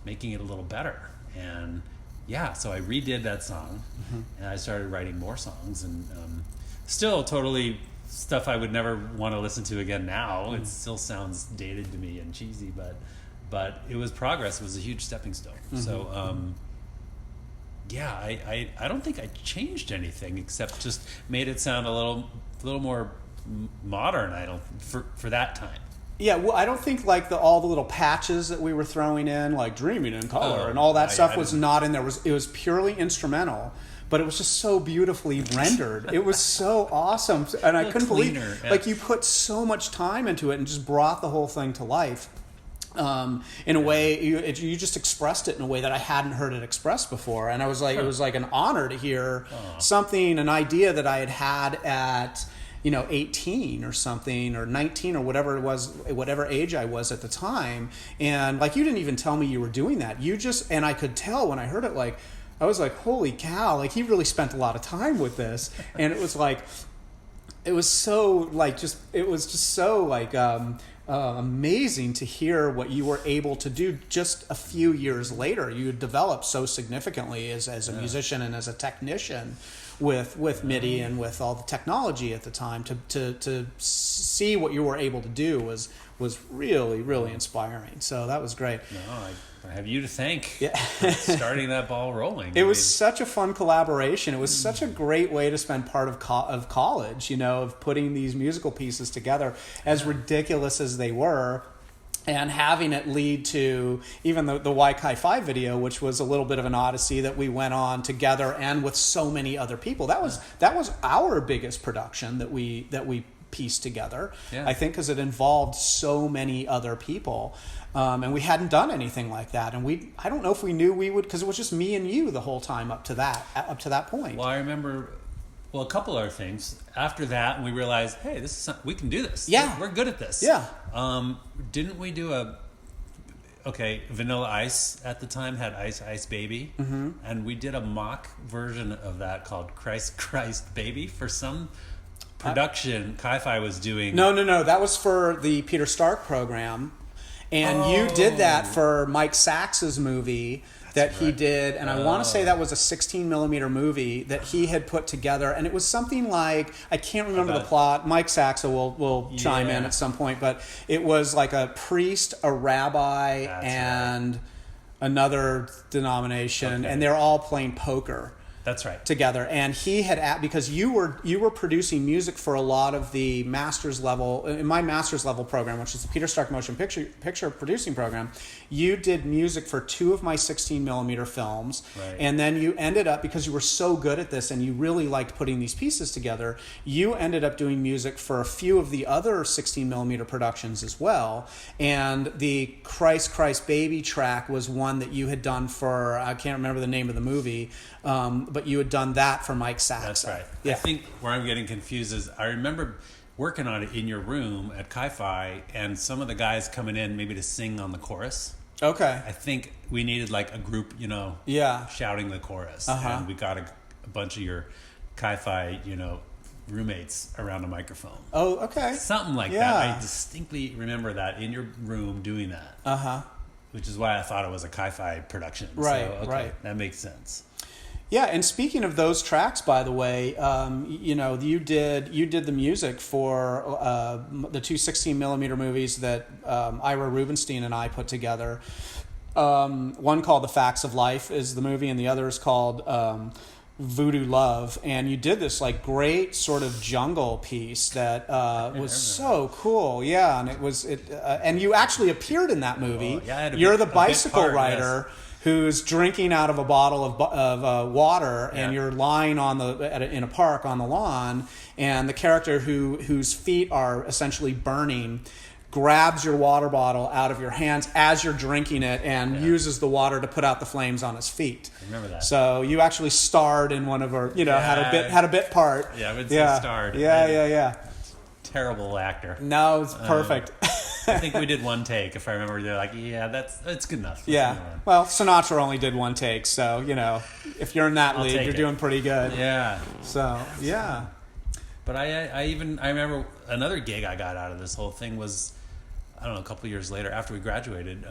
making it a little better. And yeah, so I redid that song, and I started writing more songs, and still totally stuff I would never want to listen to again now. It still sounds dated to me and cheesy, but it was progress. It was a huge stepping stone. So yeah, I don't think I changed anything except just made it sound a little more modern. I don't for that time. Yeah, well, I don't think like all the little patches that we were throwing in, like Dreaming in Color and all that stuff was not in there. It was purely instrumental, but it was just so beautifully rendered. It was so awesome, and I couldn't believe like you put so much time into it and just brought the whole thing to life. In a way, you just expressed it in a way that I hadn't heard it expressed before, and I was like, it was like an honor to hear an idea that I had at 18 or something, or 19 or whatever it was, whatever age I was at the time. And like, you didn't even tell me you were doing that. And I could tell when I heard it, like, I was like, holy cow, like he really spent a lot of time with this. And it was like, it was so like, amazing to hear what you were able to do just a few years later. You had developed so significantly as a musician and as a technician with MIDI and with all the technology at the time. To see what you were able to do was really, really inspiring. So that was great. No, I have you to thank for starting that ball rolling. It was such a fun collaboration. It was such a great way to spend part of college, of putting these musical pieces together, as ridiculous as they were, and having it lead to even the CHI PHI video, which was a little bit of an odyssey that we went on together and with so many other people. That was our biggest production that we pieced together. I think because it involved so many other people. And we hadn't done anything like that, and I don't know if we knew we would, because it was just me and you the whole time up to that point. Well, I remember, a couple other things. After that, we realized, hey, we can do this. Yeah, we're good at this. Yeah. Didn't we do Vanilla Ice at the time had Ice Baby, and we did a mock version of that called Christ Baby for some production CHI PHI was doing. No, that was for the Peter Stark program. And you did that for Mike Sachs's movie that he did, and I want to say that was a 16 millimeter movie that he had put together, and it was something like, I can't remember the plot. Mike Sachs will chime in at some point, but it was like a priest, a rabbi, and another denomination, and they're all playing poker. That's right. Together, and he had because you were producing music for a lot of the master's level in my master's level program, which is the Peter Stark Motion Picture Producing Program. You did music for 2 of my 16 millimeter films, and then you ended up, because you were so good at this and you really liked putting these pieces together, you ended up doing music for a few of the other 16 millimeter productions as well. And the Christ Baby track was one that you had done for, I can't remember the name of the movie. But you had done that for Mike Sachs. That's right. Yeah. I think where I'm getting confused is I remember working on it in your room at CHI PHI, and some of the guys coming in maybe to sing on the chorus. Okay. I think we needed like a group, shouting the chorus. And we got a bunch of your CHI PHI, roommates around a microphone. Oh, okay. Something like that. I distinctly remember that in your room doing that. Which is why I thought it was a CHI PHI production. Right, so, right. That makes sense. Yeah, and speaking of those tracks, by the way, you did the music for the 2 16 millimeter movies that Ira Rubinstein and I put together. One called The Facts of Life is the movie, and the other is called Voodoo Love. And you did this like great sort of jungle piece that was so cool. Yeah, and and you actually appeared in that movie. You're the bicycle rider. Yes. Who's drinking out of a bottle of water, and you're lying in a park on the lawn, and the character whose feet are essentially burning grabs your water bottle out of your hands as you're drinking it and uses the water to put out the flames on his feet. I remember that. So you actually starred in one of our, had a bit part. Yeah, I would say starred. Yeah. Terrible actor. No, it's perfect. I think we did one take. If I remember, they're like, "Yeah, that's good enough." Yeah. Well, Sinatra only did one take, so if you're in that league, you're doing pretty good. Yeah. So yeah. But I remember another gig I got out of this whole thing was, I don't know, a couple of years later after we graduated,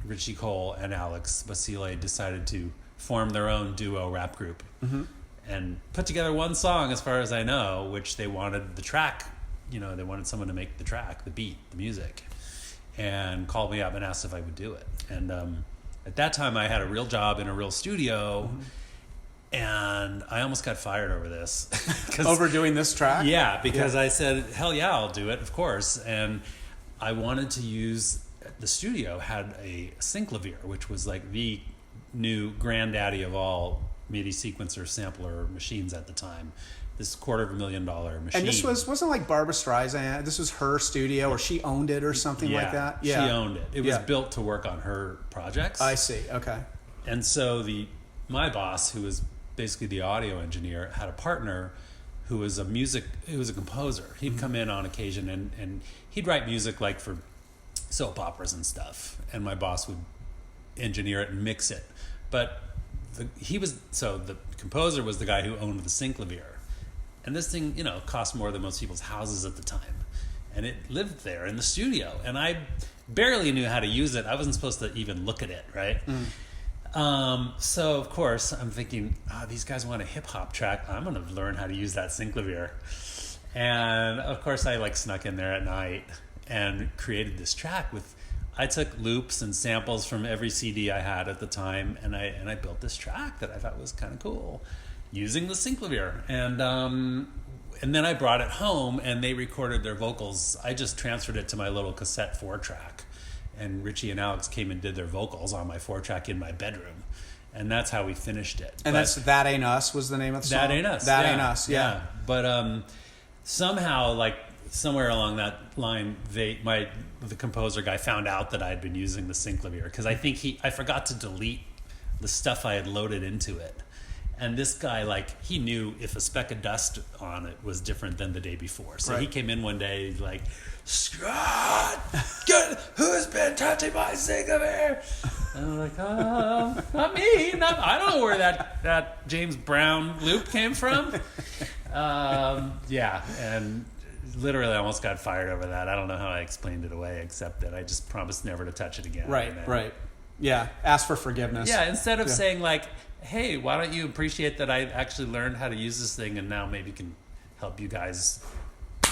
Richie Cole and Alex Basile decided to form their own duo rap group. Mm-hmm. And put together one song, as far as I know, which they wanted the track, they wanted someone to make the track, the beat, the music, and called me up and asked if I would do it. And at that time, I had a real job in a real studio, and I almost got fired over this. Over doing this track? Yeah, because I said, hell yeah, I'll do it, of course. And I wanted to use, the studio had a synclavier, which was like the new granddaddy of all MIDI sequencer sampler machines at the time. This $250,000 machine. And this wasn't like Barbra Streisand. This was her studio, or she owned it, or something like that. Yeah, she owned it. It was built to work on her projects. I see. Okay. And so my boss, who was basically the audio engineer, had a partner who was a composer. He'd come in on occasion and he'd write music like for soap operas and stuff. And my boss would engineer it and mix it. But the composer was the guy who owned the synclavier, and this thing cost more than most people's houses at the time, and it lived there in the studio, and I barely knew how to use it. I wasn't supposed to even look at it, right? So of course I'm thinking, these guys want a hip-hop track, I'm gonna learn how to use that synclavier. And of course I snuck in there at night and created this track I took loops and samples from every CD I had at the time, and I built this track that I thought was kind of cool, using the synclavier. And then I brought it home, and they recorded their vocals. I just transferred it to my little cassette 4-track, and Richie and Alex came and did their vocals on my 4-track in my bedroom, and that's how we finished it. And that's That Ain't Us was the name of the song? That Ain't Us. That Ain't Us, yeah. But somehow, somewhere along that line, the composer guy found out that I had been using the synclavier, because I think I forgot to delete the stuff I had loaded into it. And this guy, he knew if a speck of dust on it was different than the day before. So He came in one day, he's like, Scott, who's been touching my synclavier? And I'm like, not me. I don't know where that James Brown loop came from. And literally I almost got fired over that. I don't know how I explained it away, except that I just promised never to touch it again. Right. Yeah, ask for forgiveness. Yeah, instead of saying hey, why don't you appreciate that I actually learned how to use this thing and now maybe can help you guys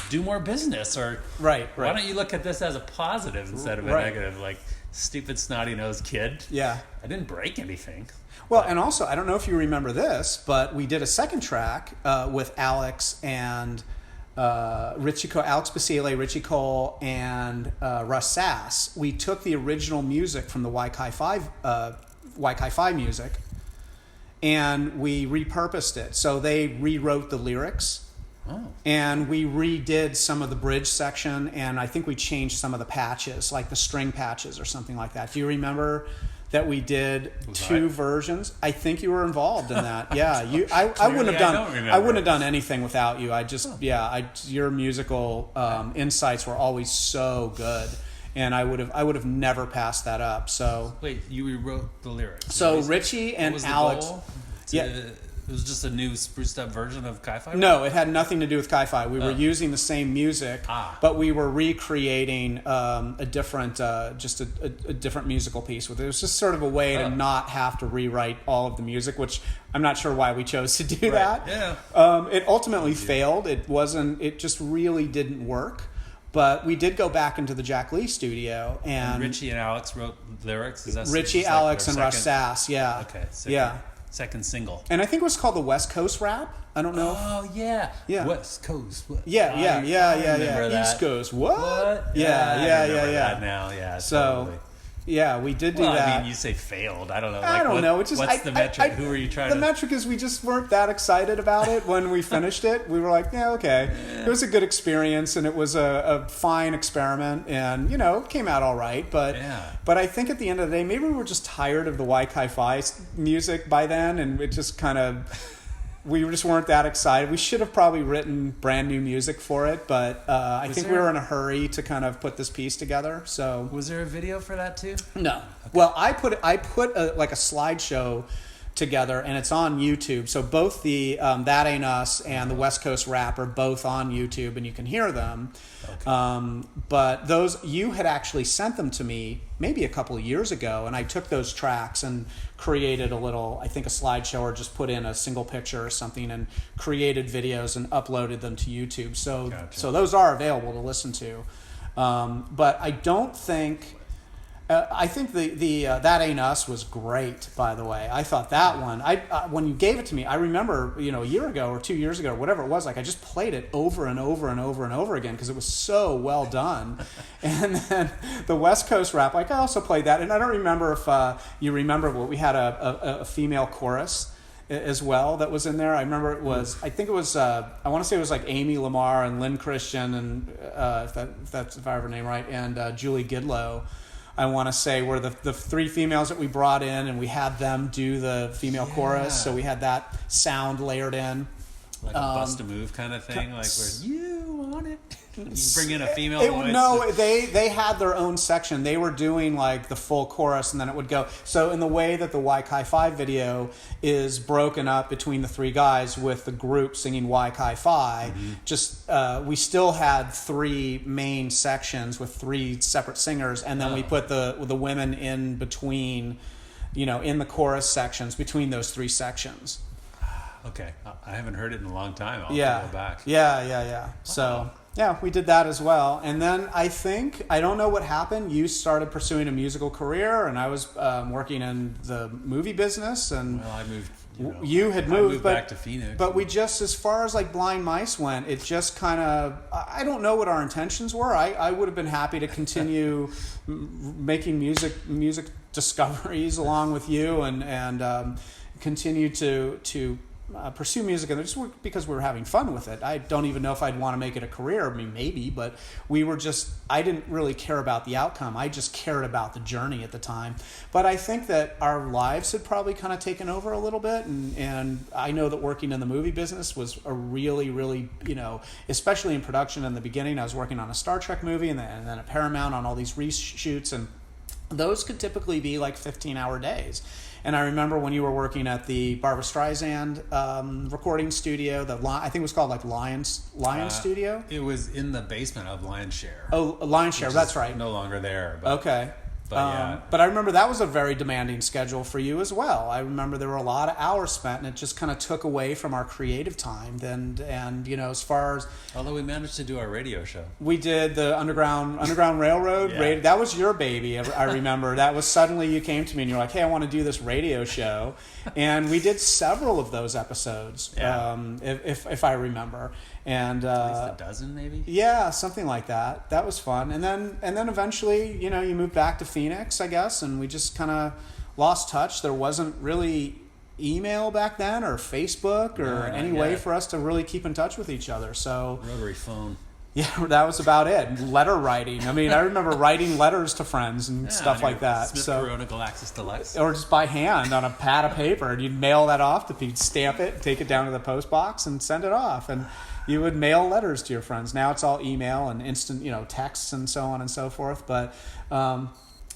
do more business, or why don't you look at this as a positive instead of a negative, stupid snotty-nosed kid. Yeah. I didn't break anything. Well, and also, I don't know if you remember this, but we did a second track with Alex and Alex Basile, Richie Cole, and Russ Sass. We took the original music from the CHI PHI music, and we repurposed it. So they rewrote the lyrics, and we redid some of the bridge section, and I think we changed some of the patches, like the string patches or something like that. Do you remember that we did two versions? I think you were involved in that. Yeah, I wouldn't have done anything without you. Your musical insights were always so good, and I would have never passed that up. So wait, you rewrote the lyrics? So Richie and Alex. It was just a new spruced up version of CHI PHI? No, it had nothing to do with CHI PHI. We were using the same music, but we were recreating a different musical piece with it. It was just sort of a way to not have to rewrite all of the music, which I'm not sure why we chose to do that. Yeah. It ultimately failed. It just really didn't work. But we did go back into the Jack Lee studio, and Richie and Alex wrote lyrics. Is that Richie, Alex, and Russ Sass? Yeah. Okay. Second single. And I think it was called the West Coast Rap. I don't know. Oh, yeah. West Coast. What? Yeah. East Coast. What? Yeah. That now, yeah. So, totally. Yeah, we did do that. I mean, you say failed. I don't know. I don't know. It's just, what's the metric? Who are you trying to... The metric is we just weren't that excited about it when we finished it. We were like, yeah, okay. Yeah. It was a good experience, and it was a fine experiment, and, it came out all right. But I think at the end of the day, maybe we were just tired of the CHI PHI music by then, and it just kind of... we just weren't that excited. We should have probably written brand new music for it, but I think we were in a hurry to kind of put this piece together. So was there a video for that too? No. Okay. Well, I put like a slideshow together, and it's on YouTube. So both the That Ain't Us and the West Coast Rap are both on YouTube, and you can hear them. Okay. But those, you had actually sent them to me maybe a couple of years ago, and I took those tracks and created a little, I think a slideshow, or just put in a single picture or something and created videos and uploaded them to YouTube. So So those are available to listen to. But I don't think... I think the That Ain't Us was great, by the way. I thought that one, when you gave it to me, I remember, a year ago or 2 years ago, or whatever it was, like I just played it over and over and over and over again because it was so well done. And then the West Coast Rap, like I also played that. And I don't remember if you remember, but we had a female chorus as well that was in there. I remember it was, I think it was, I want to say it was like Amy Lamar and Lynn Christian, and if I have her name right, and Julie Gidlow. I want to say were the three females that we brought in, and we had them do the female chorus, so we had that sound layered in. Like a bust a move kind of thing, like where you want it. You bring in a female voice. No, they had their own section. They were doing like the full chorus, and then it would go. So in the way that the CHI PHI video is broken up between the three guys with the group singing CHI PHI, just we still had three main sections with three separate singers, and then we put the women in between, in the chorus sections between those three sections. Okay, I haven't heard it in a long time. I'll go back. Yeah. Wow. So yeah, we did that as well. And then I don't know what happened. You started pursuing a musical career, and I was working in the movie business. And well, I moved. You had moved, I moved back to Phoenix. But we just, as far as like Blind Mice went, it just kind of, I don't know what our intentions were. I would have been happy to continue making music discoveries along with you, and continue to pursue music, and just because we were having fun with it. I don't even know if I'd want to make it a career. I mean, maybe, but I didn't really care about the outcome. I just cared about the journey at the time. But I think that our lives had probably kind of taken over a little bit, and I know that working in the movie business was a really, really, especially in production in the beginning. I was working on a Star Trek movie, and then at Paramount on all these reshoots, and those could typically be like 15-hour days. And I remember when you were working at the Barbra Streisand recording studio, I think it was called like Lion Studio. It was in the basement of Lion Share. Oh, Lion Share, that's right. No longer there. But, okay. But but I remember that was a very demanding schedule for you as well. I remember there were a lot of hours spent, and it just kind of took away from our creative time. And as far as... Although we managed to do our radio show. We did the Underground Railroad. Yeah. That was your baby, I remember. That was suddenly you came to me and you're like, hey, I want to do this radio show. And we did several of those episodes, if I remember. And at least a dozen, maybe. Yeah, something like that. That was fun. And then eventually, you moved back to Phoenix, I guess, and we just kind of lost touch. There wasn't really email back then, or Facebook, or any way for us to really keep in touch with each other. So rotary phone. Yeah, that was about it. Letter writing. I mean, I remember writing letters to friends and stuff like that. Smith Corona Galaxis Deluxe. Or just by hand on a pad of paper, and you'd mail that off to people, stamp it, take it down to the post box, and send it off. And you would mail letters to your friends. Now it's all email and instant, texts and so on and so forth. But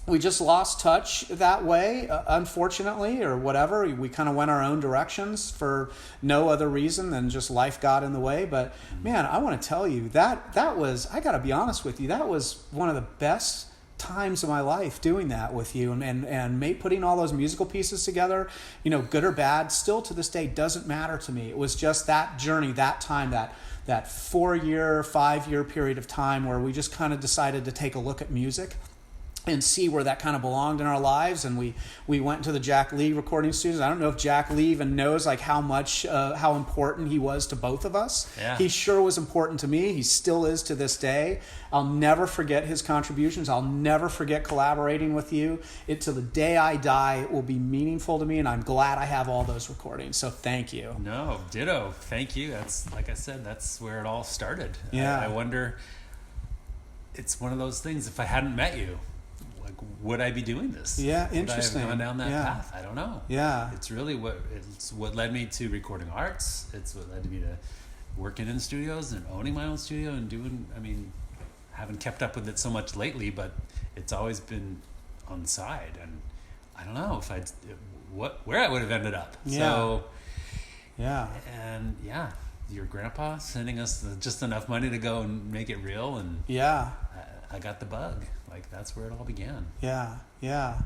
we just lost touch that way, unfortunately, or whatever. We kind of went our own directions for no other reason than just life got in the way. But man, I want to tell you that was, I got to be honest with you, that was one of the best times of my life doing that with you, and putting all those musical pieces together, good or bad, still to this day doesn't matter to me. It was just that journey, that time, that 4-year, 5-year period of time where we just kind of decided to take a look at music and see where that kind of belonged in our lives. And we went to the Jack Lee recording studios. I don't know if Jack Lee even knows like how important he was to both of us. Yeah. He sure was important to me. He still is to this day. I'll never forget his contributions. I'll never forget collaborating with you. To the day I die, it will be meaningful to me, and I'm glad I have all those recordings. So thank you. No, ditto. Thank you. That's, like I said, that's where it all started. Yeah. I wonder, it's one of those things, if I hadn't met you, would I be doing this? Yeah, Would interesting. I have gone down that Yeah. path? I don't know. Yeah. It's really what led me to recording arts. It's what led me to working in studios and owning my own studio and doing. I mean, haven't kept up with it so much lately, but it's always been on the side, and I don't know if where I would have ended up. Yeah. So, Yeah. and yeah, your grandpa sending us just enough money to go and make it real, and Yeah. I got the bug. Like, that's where it all began. Yeah. Yeah.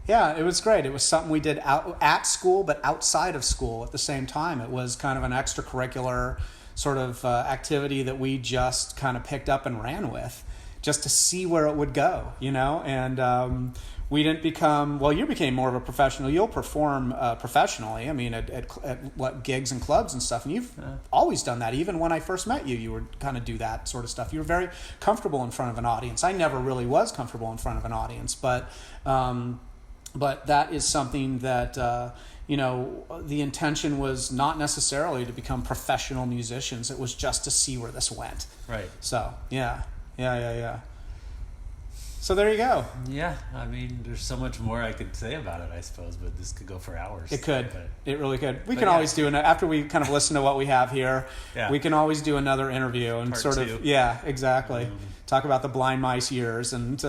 Yeah, it was great. It was something we did out at school, but outside of school at the same time. It was kind of an extracurricular sort of activity that we just kind of picked up and ran with, just to see where it would go, you know. And we didn't become, well, you became more of a professional. You'll perform professionally. I mean, at what, gigs and clubs and stuff. And you've always done that. Even when I first met you, you would kind of do that sort of stuff. You were very comfortable in front of an audience. I never really was comfortable in front of an audience, but that is something that, you know, the intention was not necessarily to become professional musicians. It was just to see where this went. Right. So, yeah. So there you go. Yeah, I mean, there's so much more I could say about it, I suppose, but this could go for hours. It could. But, It really could. We can always do after we kind of listen to what we have here. Yeah. We can always do another interview and Part sort two. of, yeah, exactly. Talk about the Blind Mice years and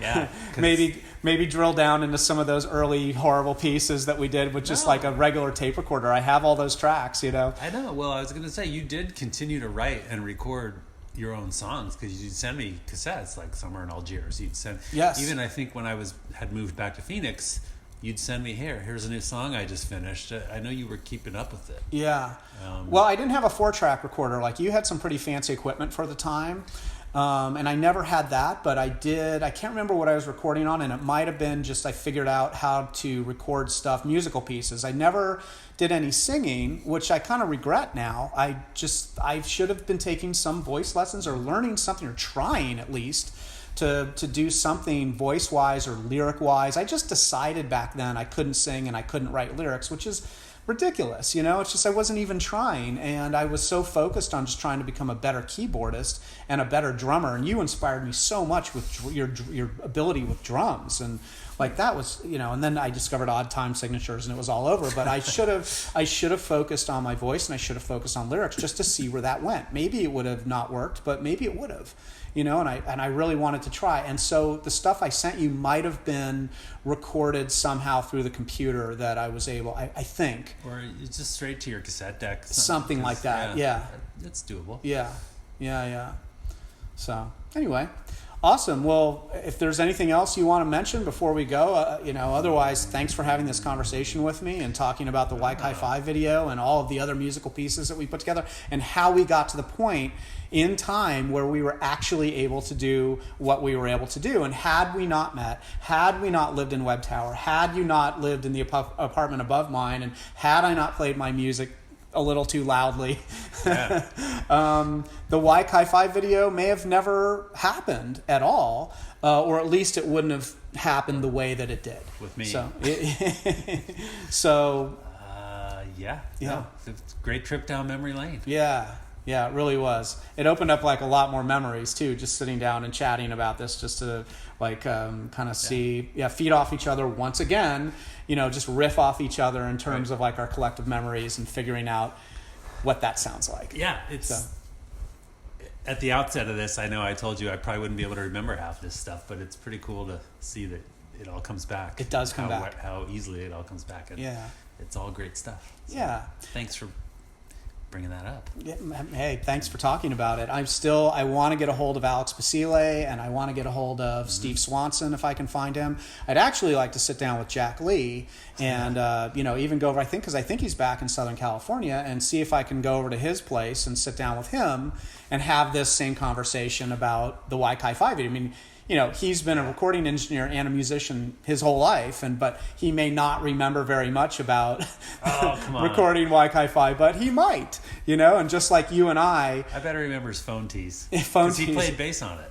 yeah, maybe drill down into some of those early horrible pieces that we did with just like a regular tape recorder. I have all those tracks, you know. I know. Well, I was going to say, you did continue to write and record your own songs, because you'd send me cassettes like Summer in Algiers. You'd send, yes. Even I think when I had moved back to Phoenix, you'd send me, here's a new song I just finished. I know you were keeping up with it. Yeah. Well, I didn't have a 4-track recorder. Like, you had some pretty fancy equipment for the time. And I never had that, but I did. I can't remember what I was recording on, and it might have been just I figured out how to record stuff, musical pieces. I never did any singing, which I kind of regret now. I should have been taking some voice lessons or learning something, or trying at least to do something voice-wise or lyric-wise. I just decided back then I couldn't sing and I couldn't write lyrics, which is ridiculous, you know. It's just I wasn't even trying, and I was so focused on just trying to become a better keyboardist and a better drummer. And you inspired me so much with your ability with drums, and like that was, you know. And then I discovered odd time signatures, and it was all over. But I should have focused on my voice, and I should have focused on lyrics just to see where that went. Maybe it would have not worked, but maybe it would have. You know, and I really wanted to try. And so the stuff I sent you might have been recorded somehow through the computer that I was able, I think. Or it's just straight to your cassette deck. Something like that, yeah. It's doable. Yeah. So, anyway, awesome. Well, if there's anything else you want to mention before we go, you know, otherwise, thanks for having this conversation with me and talking about the CHI PHI video and all of the other musical pieces that we put together and how we got to the point in time where we were actually able to do what we were able to do. And had we not met, had we not lived in Webb Tower, had you not lived in the apartment above mine, and had I not played my music a little too loudly, Yeah. the CHI PHI video may have never happened at all, or at least it wouldn't have happened the way that it did. With me. So, yeah. No, it's a great trip down memory lane. Yeah, it really was. It opened up like a lot more memories too, just sitting down and chatting about this, just to like kind of feed off each other once again, you know, just riff off each other in terms of like our collective memories and figuring out what that sounds like. Yeah, it's at the outset of this, I know I told you I probably wouldn't be able to remember half this stuff, but it's pretty cool to see that it all comes back. It does come back. How easily it all comes back. And it's all great stuff. So thanks for bringing that up. Yeah, hey, thanks for talking about it. I want to get a hold of Alex Basile, and I want to get a hold of Steve Swanson if I can find him. I'd actually like to sit down with Jack Lee and you know, even go over, because I think he's back in Southern California, and see if I can go over to his place and sit down with him and have this same conversation about the CHI PHI video. I mean, you know, he's been a recording engineer and a musician his whole life, but he may not remember very much about recording CHI PHI, but he might, you know, and just like you and I bet he remembers Phone Tease. Because he played bass on it.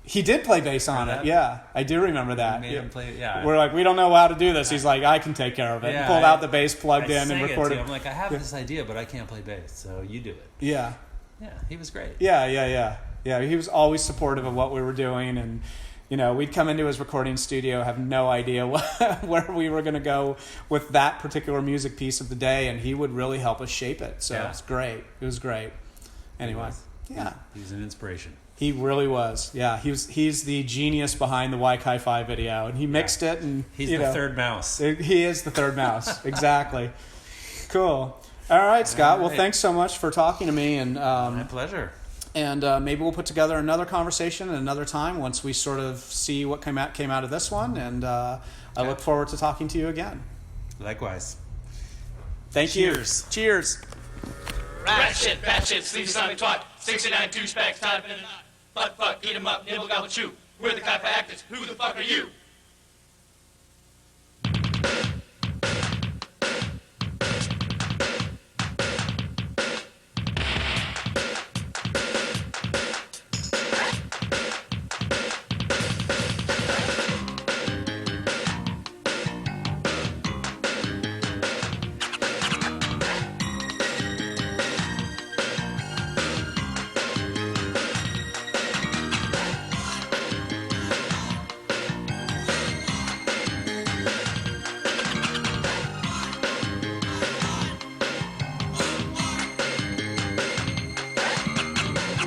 He did play bass on it, yeah. I do remember that. Made him play, yeah. We're like, we don't know how to do this. He's like, I can take care of it. Yeah, Pulled out the bass, plugged in, and it recorded. I'm like, I have this idea, but I can't play bass, so you do it. Yeah. Yeah, he was great. Yeah, he was always supportive of what we were doing, and we'd come into his recording studio, have no idea where we were going to go with that particular music piece of the day, and he would really help us shape it. So it's great. It was great. Anyway, he's an inspiration. He really was. Yeah, he's the genius behind the CHI PHI video, and he mixed it. And he's the third mouse. He is the third mouse. Exactly. Cool. All right, Scott. Well, thanks so much for talking to me. And my pleasure. And maybe we'll put together another conversation at another time once we sort of see what came out of this one. And I look forward to talking to you again. Likewise. Thank you. Cheers. Rat shit, fat shit, sleazy slimy twat, 69 douchebags, time in and out. Butt fuck, eat 'em up, nibble gobble chew. We're the CHI PHI actors, who the fuck are you?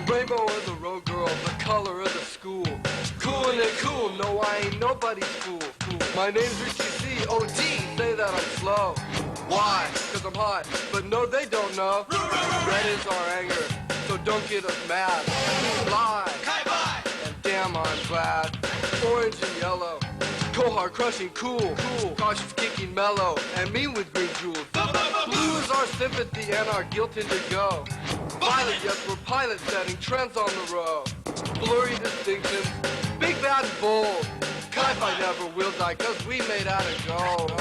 Rainbow of the road girl, the color of the school. Cool and cool, no I ain't nobody's fool. My name's Richie C, O.D., say that I'm slow. Why? Cause I'm hot, but no they don't know. Red is our anger, so don't get us mad. Lie, and damn I'm glad. Orange and yellow, cold hard crushing cool. Cautious kicking mellow, and me with green jewels. Blue is our sympathy and our guilt indigo. Violet, yes, we're pilot setting trends on the road. Blurry distinctions, big bad and bold. CHI PHI never will die, cause we made out of gold.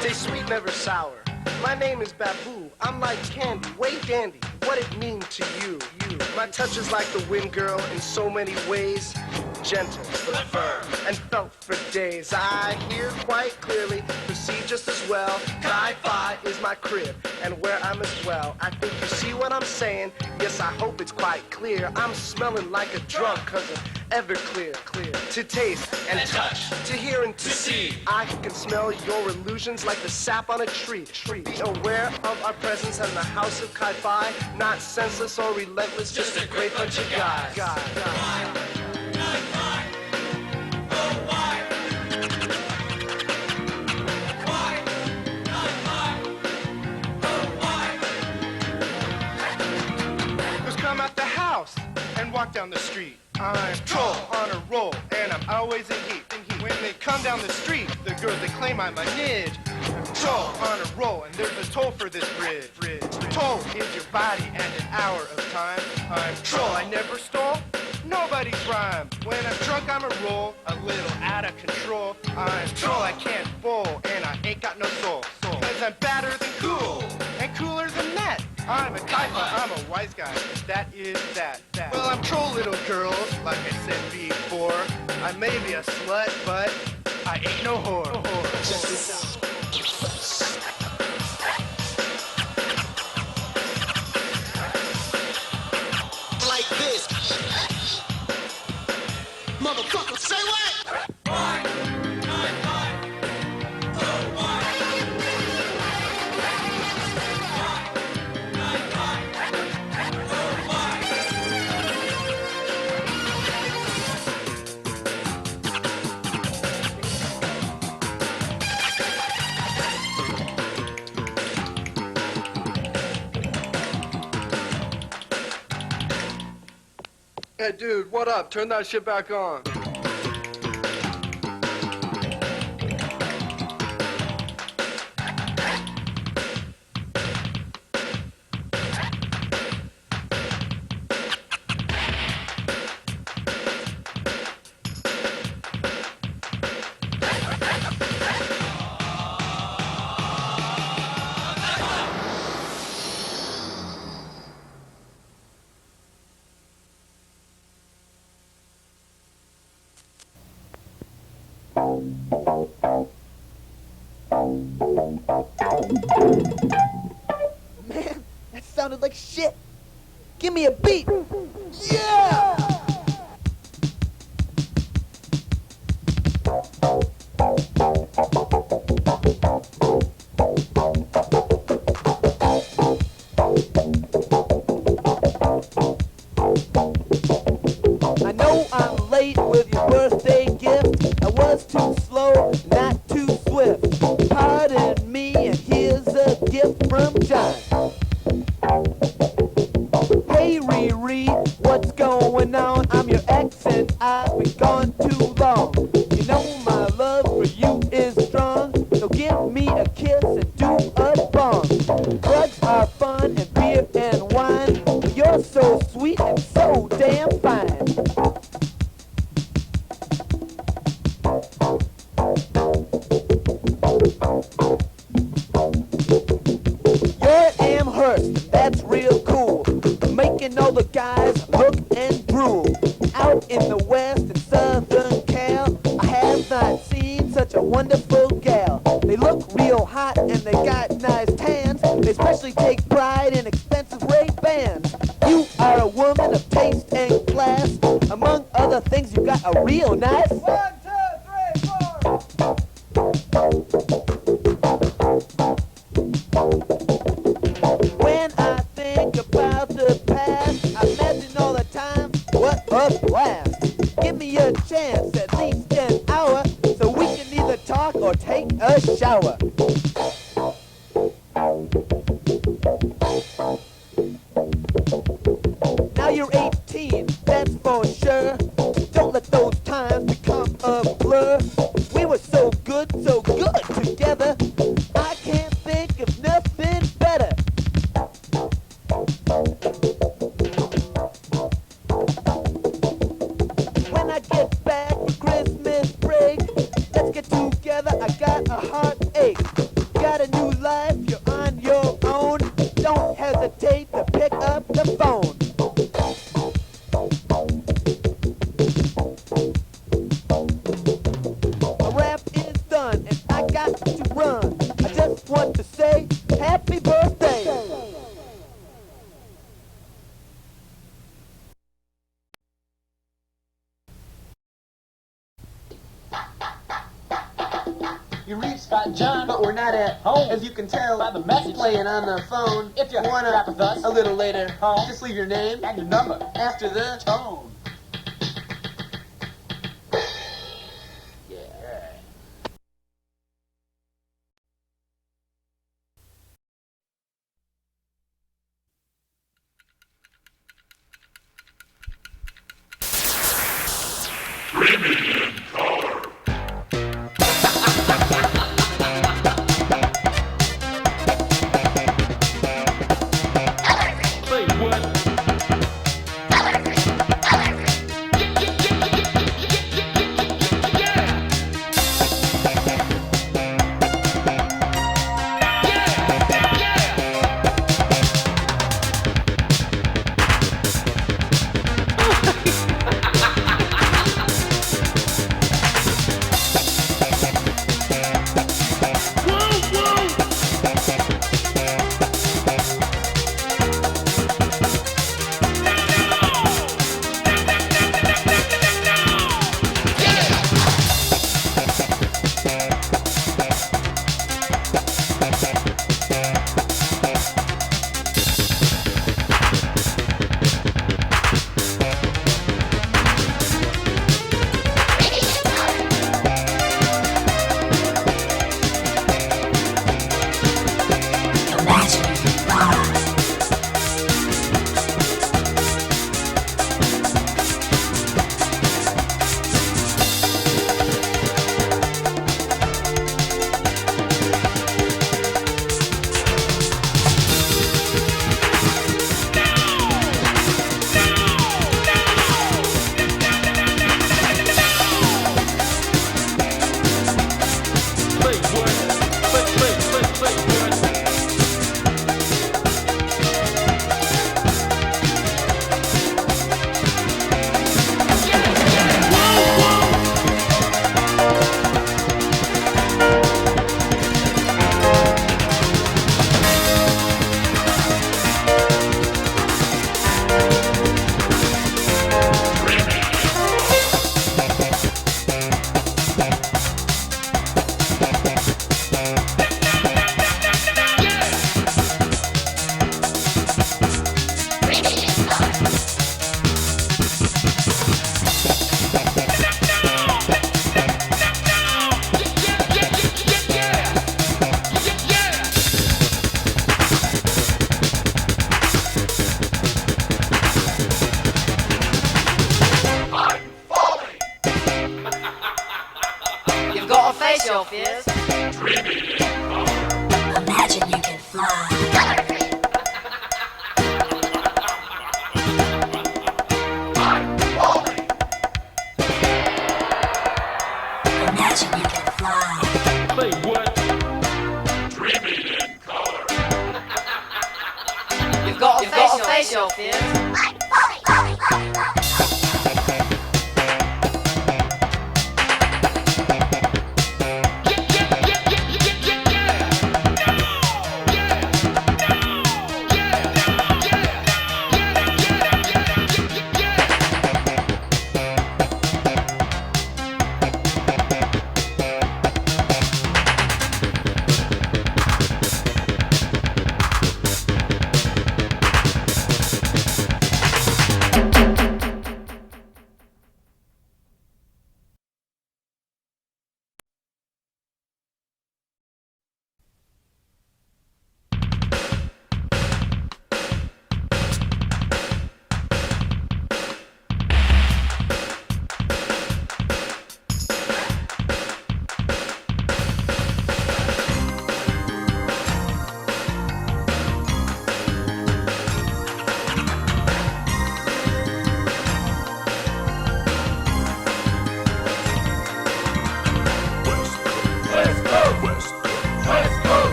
Stay sweet, never sour. My name is Babu. I'm like candy, way dandy. What it mean to you? My touch is like the wind, girl, in so many ways. Gentle, but firm, and felt for days. I hear quite clearly, perceive just as well. CHI PHI is my crib, and where I'm as well. I think you see what I'm saying. Yes, I hope it's quite clear. I'm smelling like a drunk, cause I'm ever clear. To taste and touch, to hear and to see. I can smell your illusions like the sap on a tree. Be aware of our presence in the house of CHI PHI. Not senseless or relentless, just a great bunch of guys. Come out the house and walk down the street. I'm troll on a roll, and I'm always in heat. When they come down the street, the girls they claim I'm a nidge. Troll on a roll, and there's a toll for this bridge. Toll is your body and an hour of time. I'm troll, I never stole nobody's rhyme. When I'm drunk, I'm a roll, a little out of control. I'm troll, I can't bowl, and I ain't got no soul. Cause I'm badder than cool, and cooler than that. I'm a CHI PHI, I'm a wise guy, that is that. Well, I'm troll little girls, like I said before. I may be a slut, but I ain't no whore. Check this out. Like this. Motherfucker, say what? Hey dude, what up? Turn that shit back on. me a beat. Yeah! I know I'm late with your birthday gift. I was too slow, not too swift. Pardon me, and here's a gift from John. Hey Riri, what's going on? I'm your ex and I've been gone too long. You know my love for you is strong, so give me a kiss and do a bong. Drugs are fun and beer and wine, but you're so sweet and so damn fine. You're Amherst, that's real cool. Making all the guys look and drool. Out in the west and southern Cal, I have not seen such a wonderful gal. They look real hot and they got nice tans. They especially take pride in expensive Ray-Bans. You are a woman of taste and class. Among other things, you got a real nice 1, 2, 3, 4. When I think about the past, I imagine all the time what a blast. Give me a chance, at least an hour, so we can either talk or take a shower. Now you're 18, that's for sure. Don't let those times become a blur. We were so good together. I can't think of nothing better. When I get back for Christmas break, let's get together, I got a heartache. Got a new life, you're on your own. Don't hesitate to pick up the phone. My rap is done and I got to run. I just want to say happy birthday. You reached Scott John, but we're not at home. As you can tell by the message playing on the phone. If you wanna rap with us a little later, just leave your name and your number after the tone. yourself is. Imagine you can fly. Imagine you can fly. Say what? Dreaming in color. You've got a face yourself is.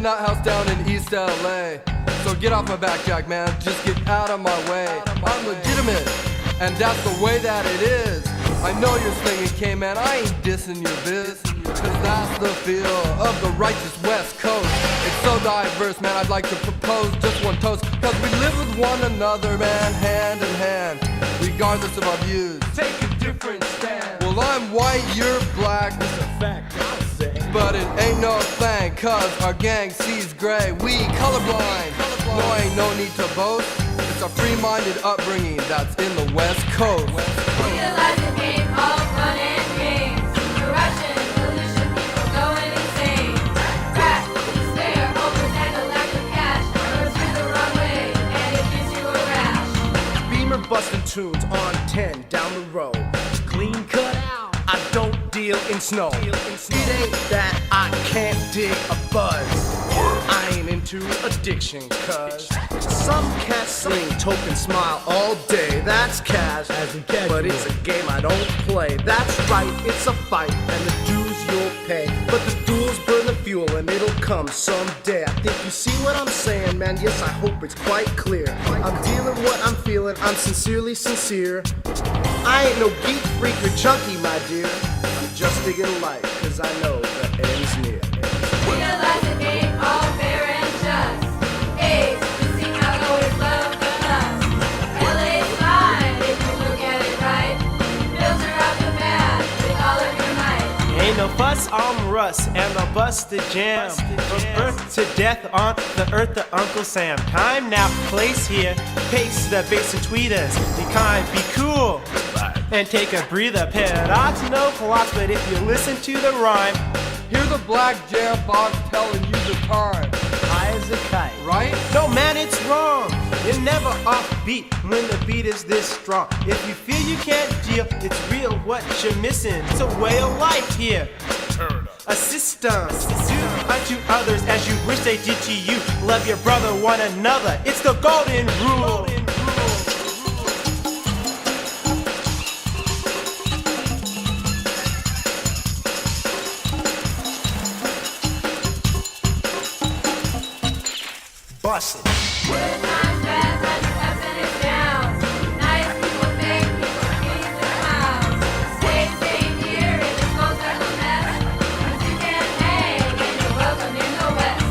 Nut house down in East LA. So get off my back, Jack, man. Just get out of my way. I'm legitimate, and that's the way that it is. I know you're slinging K, man. I ain't dissing your biz. Cause that's the feel of the righteous West Coast. It's so diverse, man. I'd like to propose just one toast. Cause we live with one another, man, hand in hand. Regardless of our views, take a different stand. Well, I'm white, you're black. It's a fact, I'll say. But it ain't no thing, cause our gang sees gray. We colorblind. No, ain't no need to boast. It's a free-minded upbringing that's in the West Coast. Legalize the game of fun and games. Corruption, pollution, people going insane. Crack, despair, hopeless, and a lack of cash. Goes through the wrong way, and it gives you a rash. Beamer busting tunes on 10 down the road. Clean cut out. I don't deal in snow. It ain't that I can't dig a buzz. I ain't into addiction, cuz some cats sling token smile all day. That's cash, but it's a game I don't play. That's right, it's a fight, and the dues you'll pay. But the duels burn the fuel, and it'll come someday. I think you see what I'm saying, man. Yes, I hope it's quite clear. I'm dealing what I'm feeling. I'm sincerely sincere. I ain't no geek, freak, or junkie, my dear. I'm just digging life, cause I know the end's near. Legalize the game, all fair and just. A's, the sing out always love the lust. LA's fine if you look at it right. Filter out the bad with all of your might. Ain't no fuss, I'm Russ, and I'll bust the jam. From birth to death on the earth to Uncle Sam. Time now, place here, pace the bass and tweeters. Be kind, be cool, and take a breather. Paradox, no plots, but if you listen to the rhyme, hear the black jam box telling you the time. High as a kite, right? No man, it's wrong. You're never off beat when the beat is this strong. If you feel you can't deal, it's real what you're missing. It's a way of life here. A system. Do unto others as you wish they did to you. Love your brother, one another. It's the golden rule. Bust it. Good times, bad times, ups and it's downs. Nice people make people keep their mouths. Stay here in this full circle mess. Cause you can't hang and you're welcome in the West.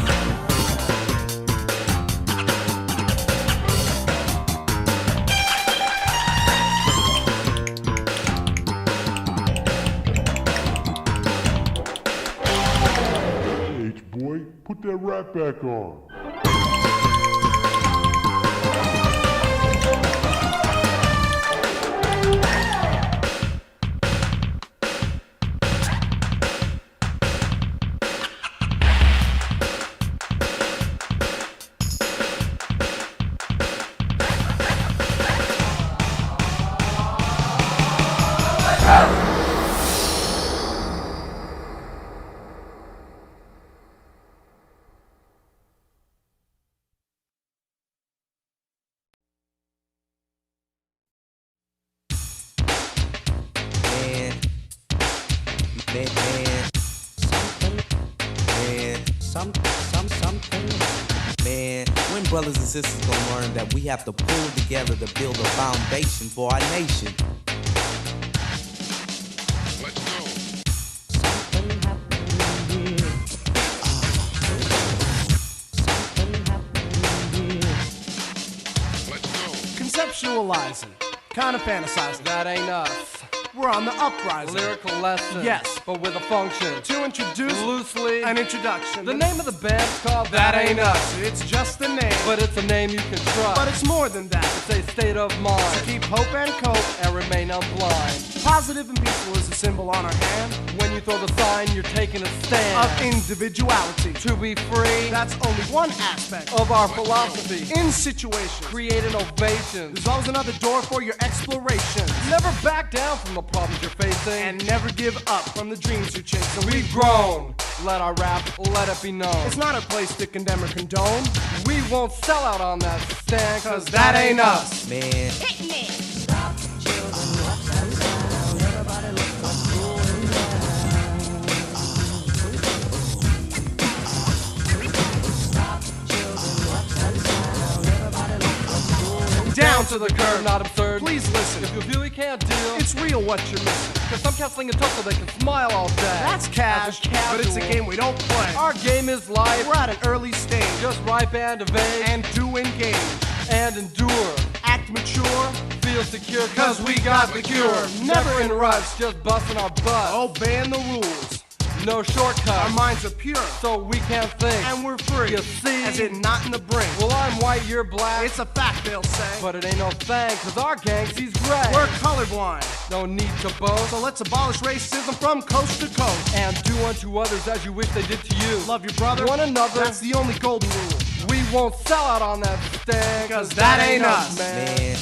H-boy, put that rap back on. Man, when brothers and sisters gonna learn that we have to pull together to build a foundation for our nation? Conceptualizing, kind of fantasizing. That ain't us. We're on the uprising. Lyrical lesson. Yes, but with a function. to introduce Loosely. an introduction. The name of the band's called That Ain't Us. It's just a name, But it's a name you can trust. but it's more than that. It's a state of mind. To keep hope and cope, And remain unblind. positive and peaceful is a symbol on our hand When you throw the sign, you're taking a stand. of individuality. To be free That's only one aspect of our philosophy. in situations. Create an ovation. There's always another door for your exploration. Never back down from the problems you're facing. And never give up from the dreams you chase. So We've grown. Let our rap, let it be known. It's not a place to condemn or condone. We won't sell out on that stand, Cause that ain't us. Man, Down to the curb. Not absurd. Please listen. If you feel we can't deal, It's real what you're missing. cause some cats sling a talk so they can smile all day. That's cash, but it's a game we don't play. Our game is life. We're at an early stage. Just ripe and evade. And do engage. And endure. Act mature. Feel secure, Cause we got the cure. Never in rush. just busting our butt. Obeying the rules. No shortcuts. Our minds are pure. So we can't think. And we're free. You see? As in not in the brink. Well, I'm white, you're black. It's a fact, they'll say. But it ain't no thing, cause our gang sees gray. We're colorblind. No need to boast. So let's abolish racism from coast to coast. And do unto others as you wish they did to you. Love your brother. One another. That's the only golden rule. We won't sell out on that stand. Cause that ain't us, man.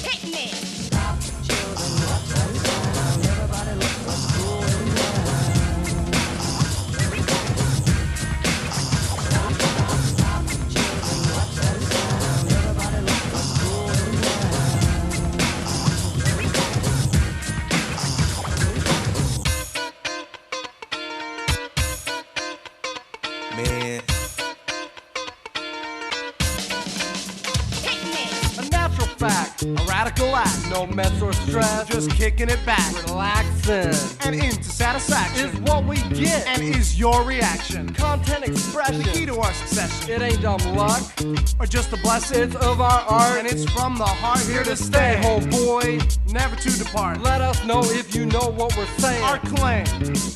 man, A natural fact. A radical act. No mess or stress. Just kicking it back. Relaxing. And into satisfaction. Is what we get. And is your reaction. Content expression. The key to our success. It ain't dumb luck. Or just a blessing. It's of our art. And it's from the heart here to stay. Homeboy. Never to depart. Let us know if you know what we're saying. Our claim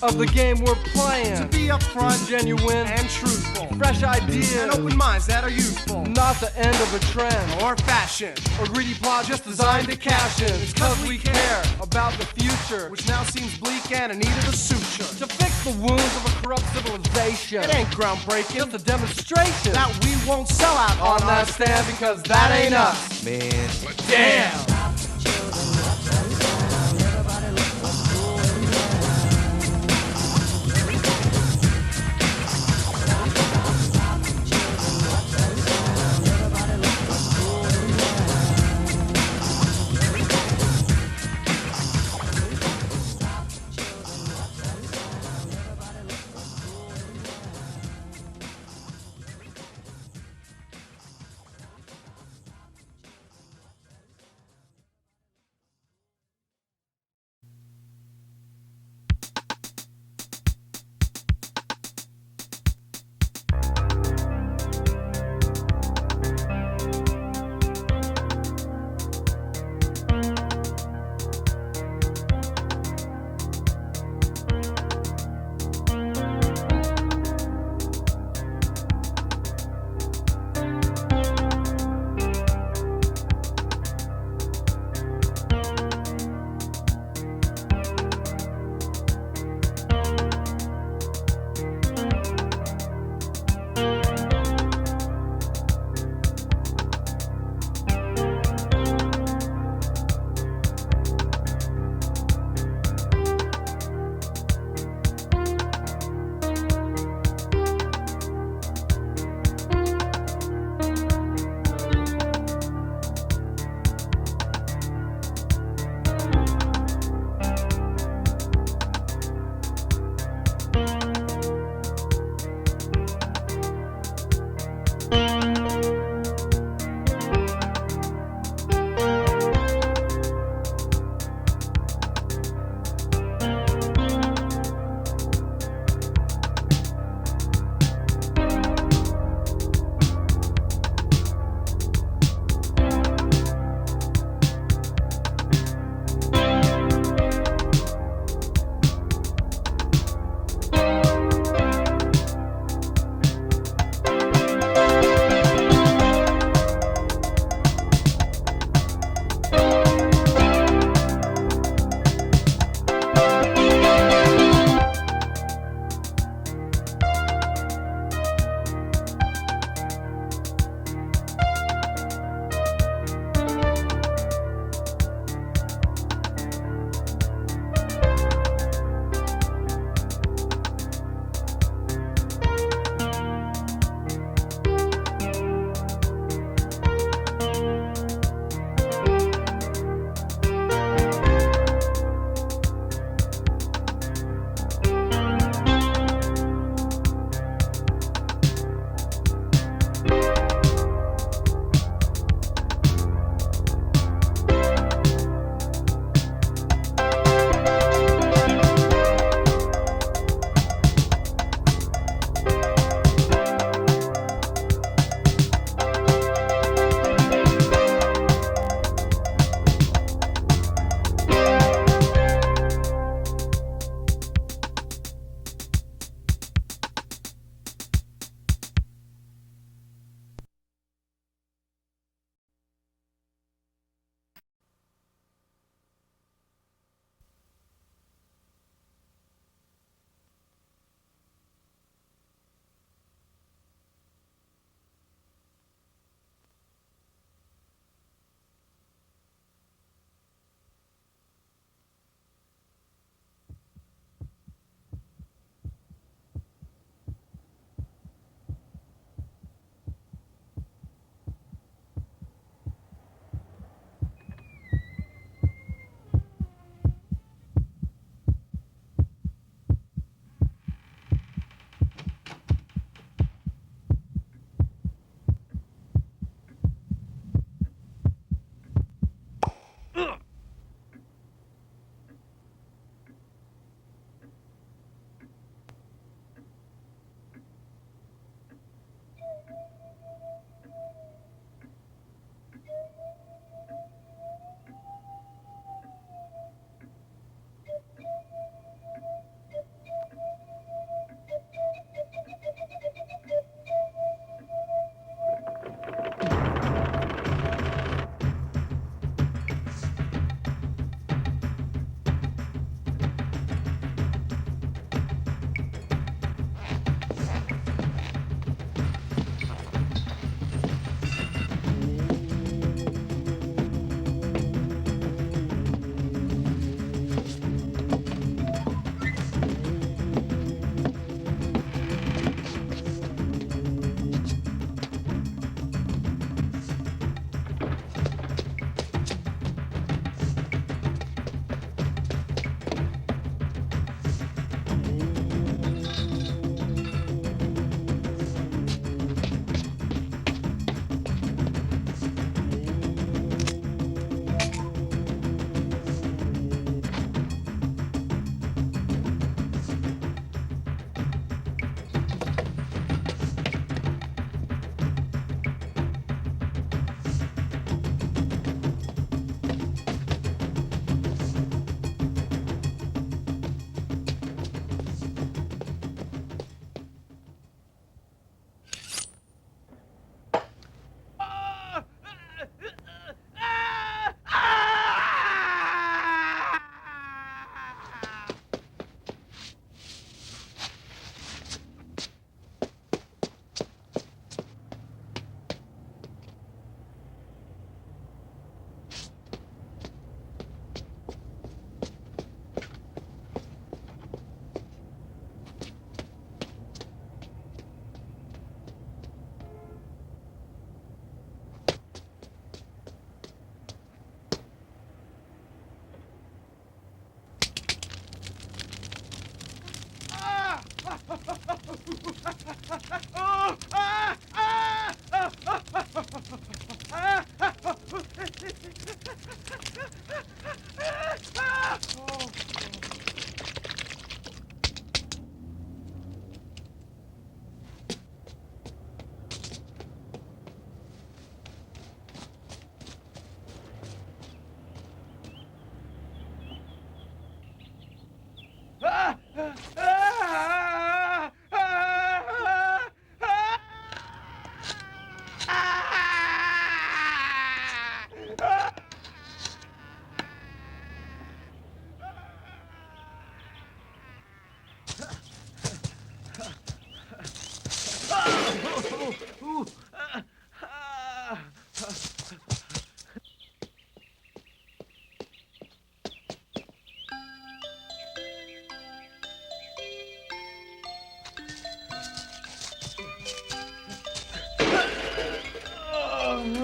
of the game we're playing. to be upfront, Genuine and truthful. fresh ideas. And open minds that are useful. Not the end of a trend. Or fashion. Or greedy plot just designed to cash in. It's cause we care about the future. Which now seems bleak and in need of a suture. To fix the wounds of a corrupt civilization. It ain't groundbreaking. Just a demonstration. That we won't sell out on that stand because that ain't us. man. Damn.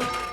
Thank you.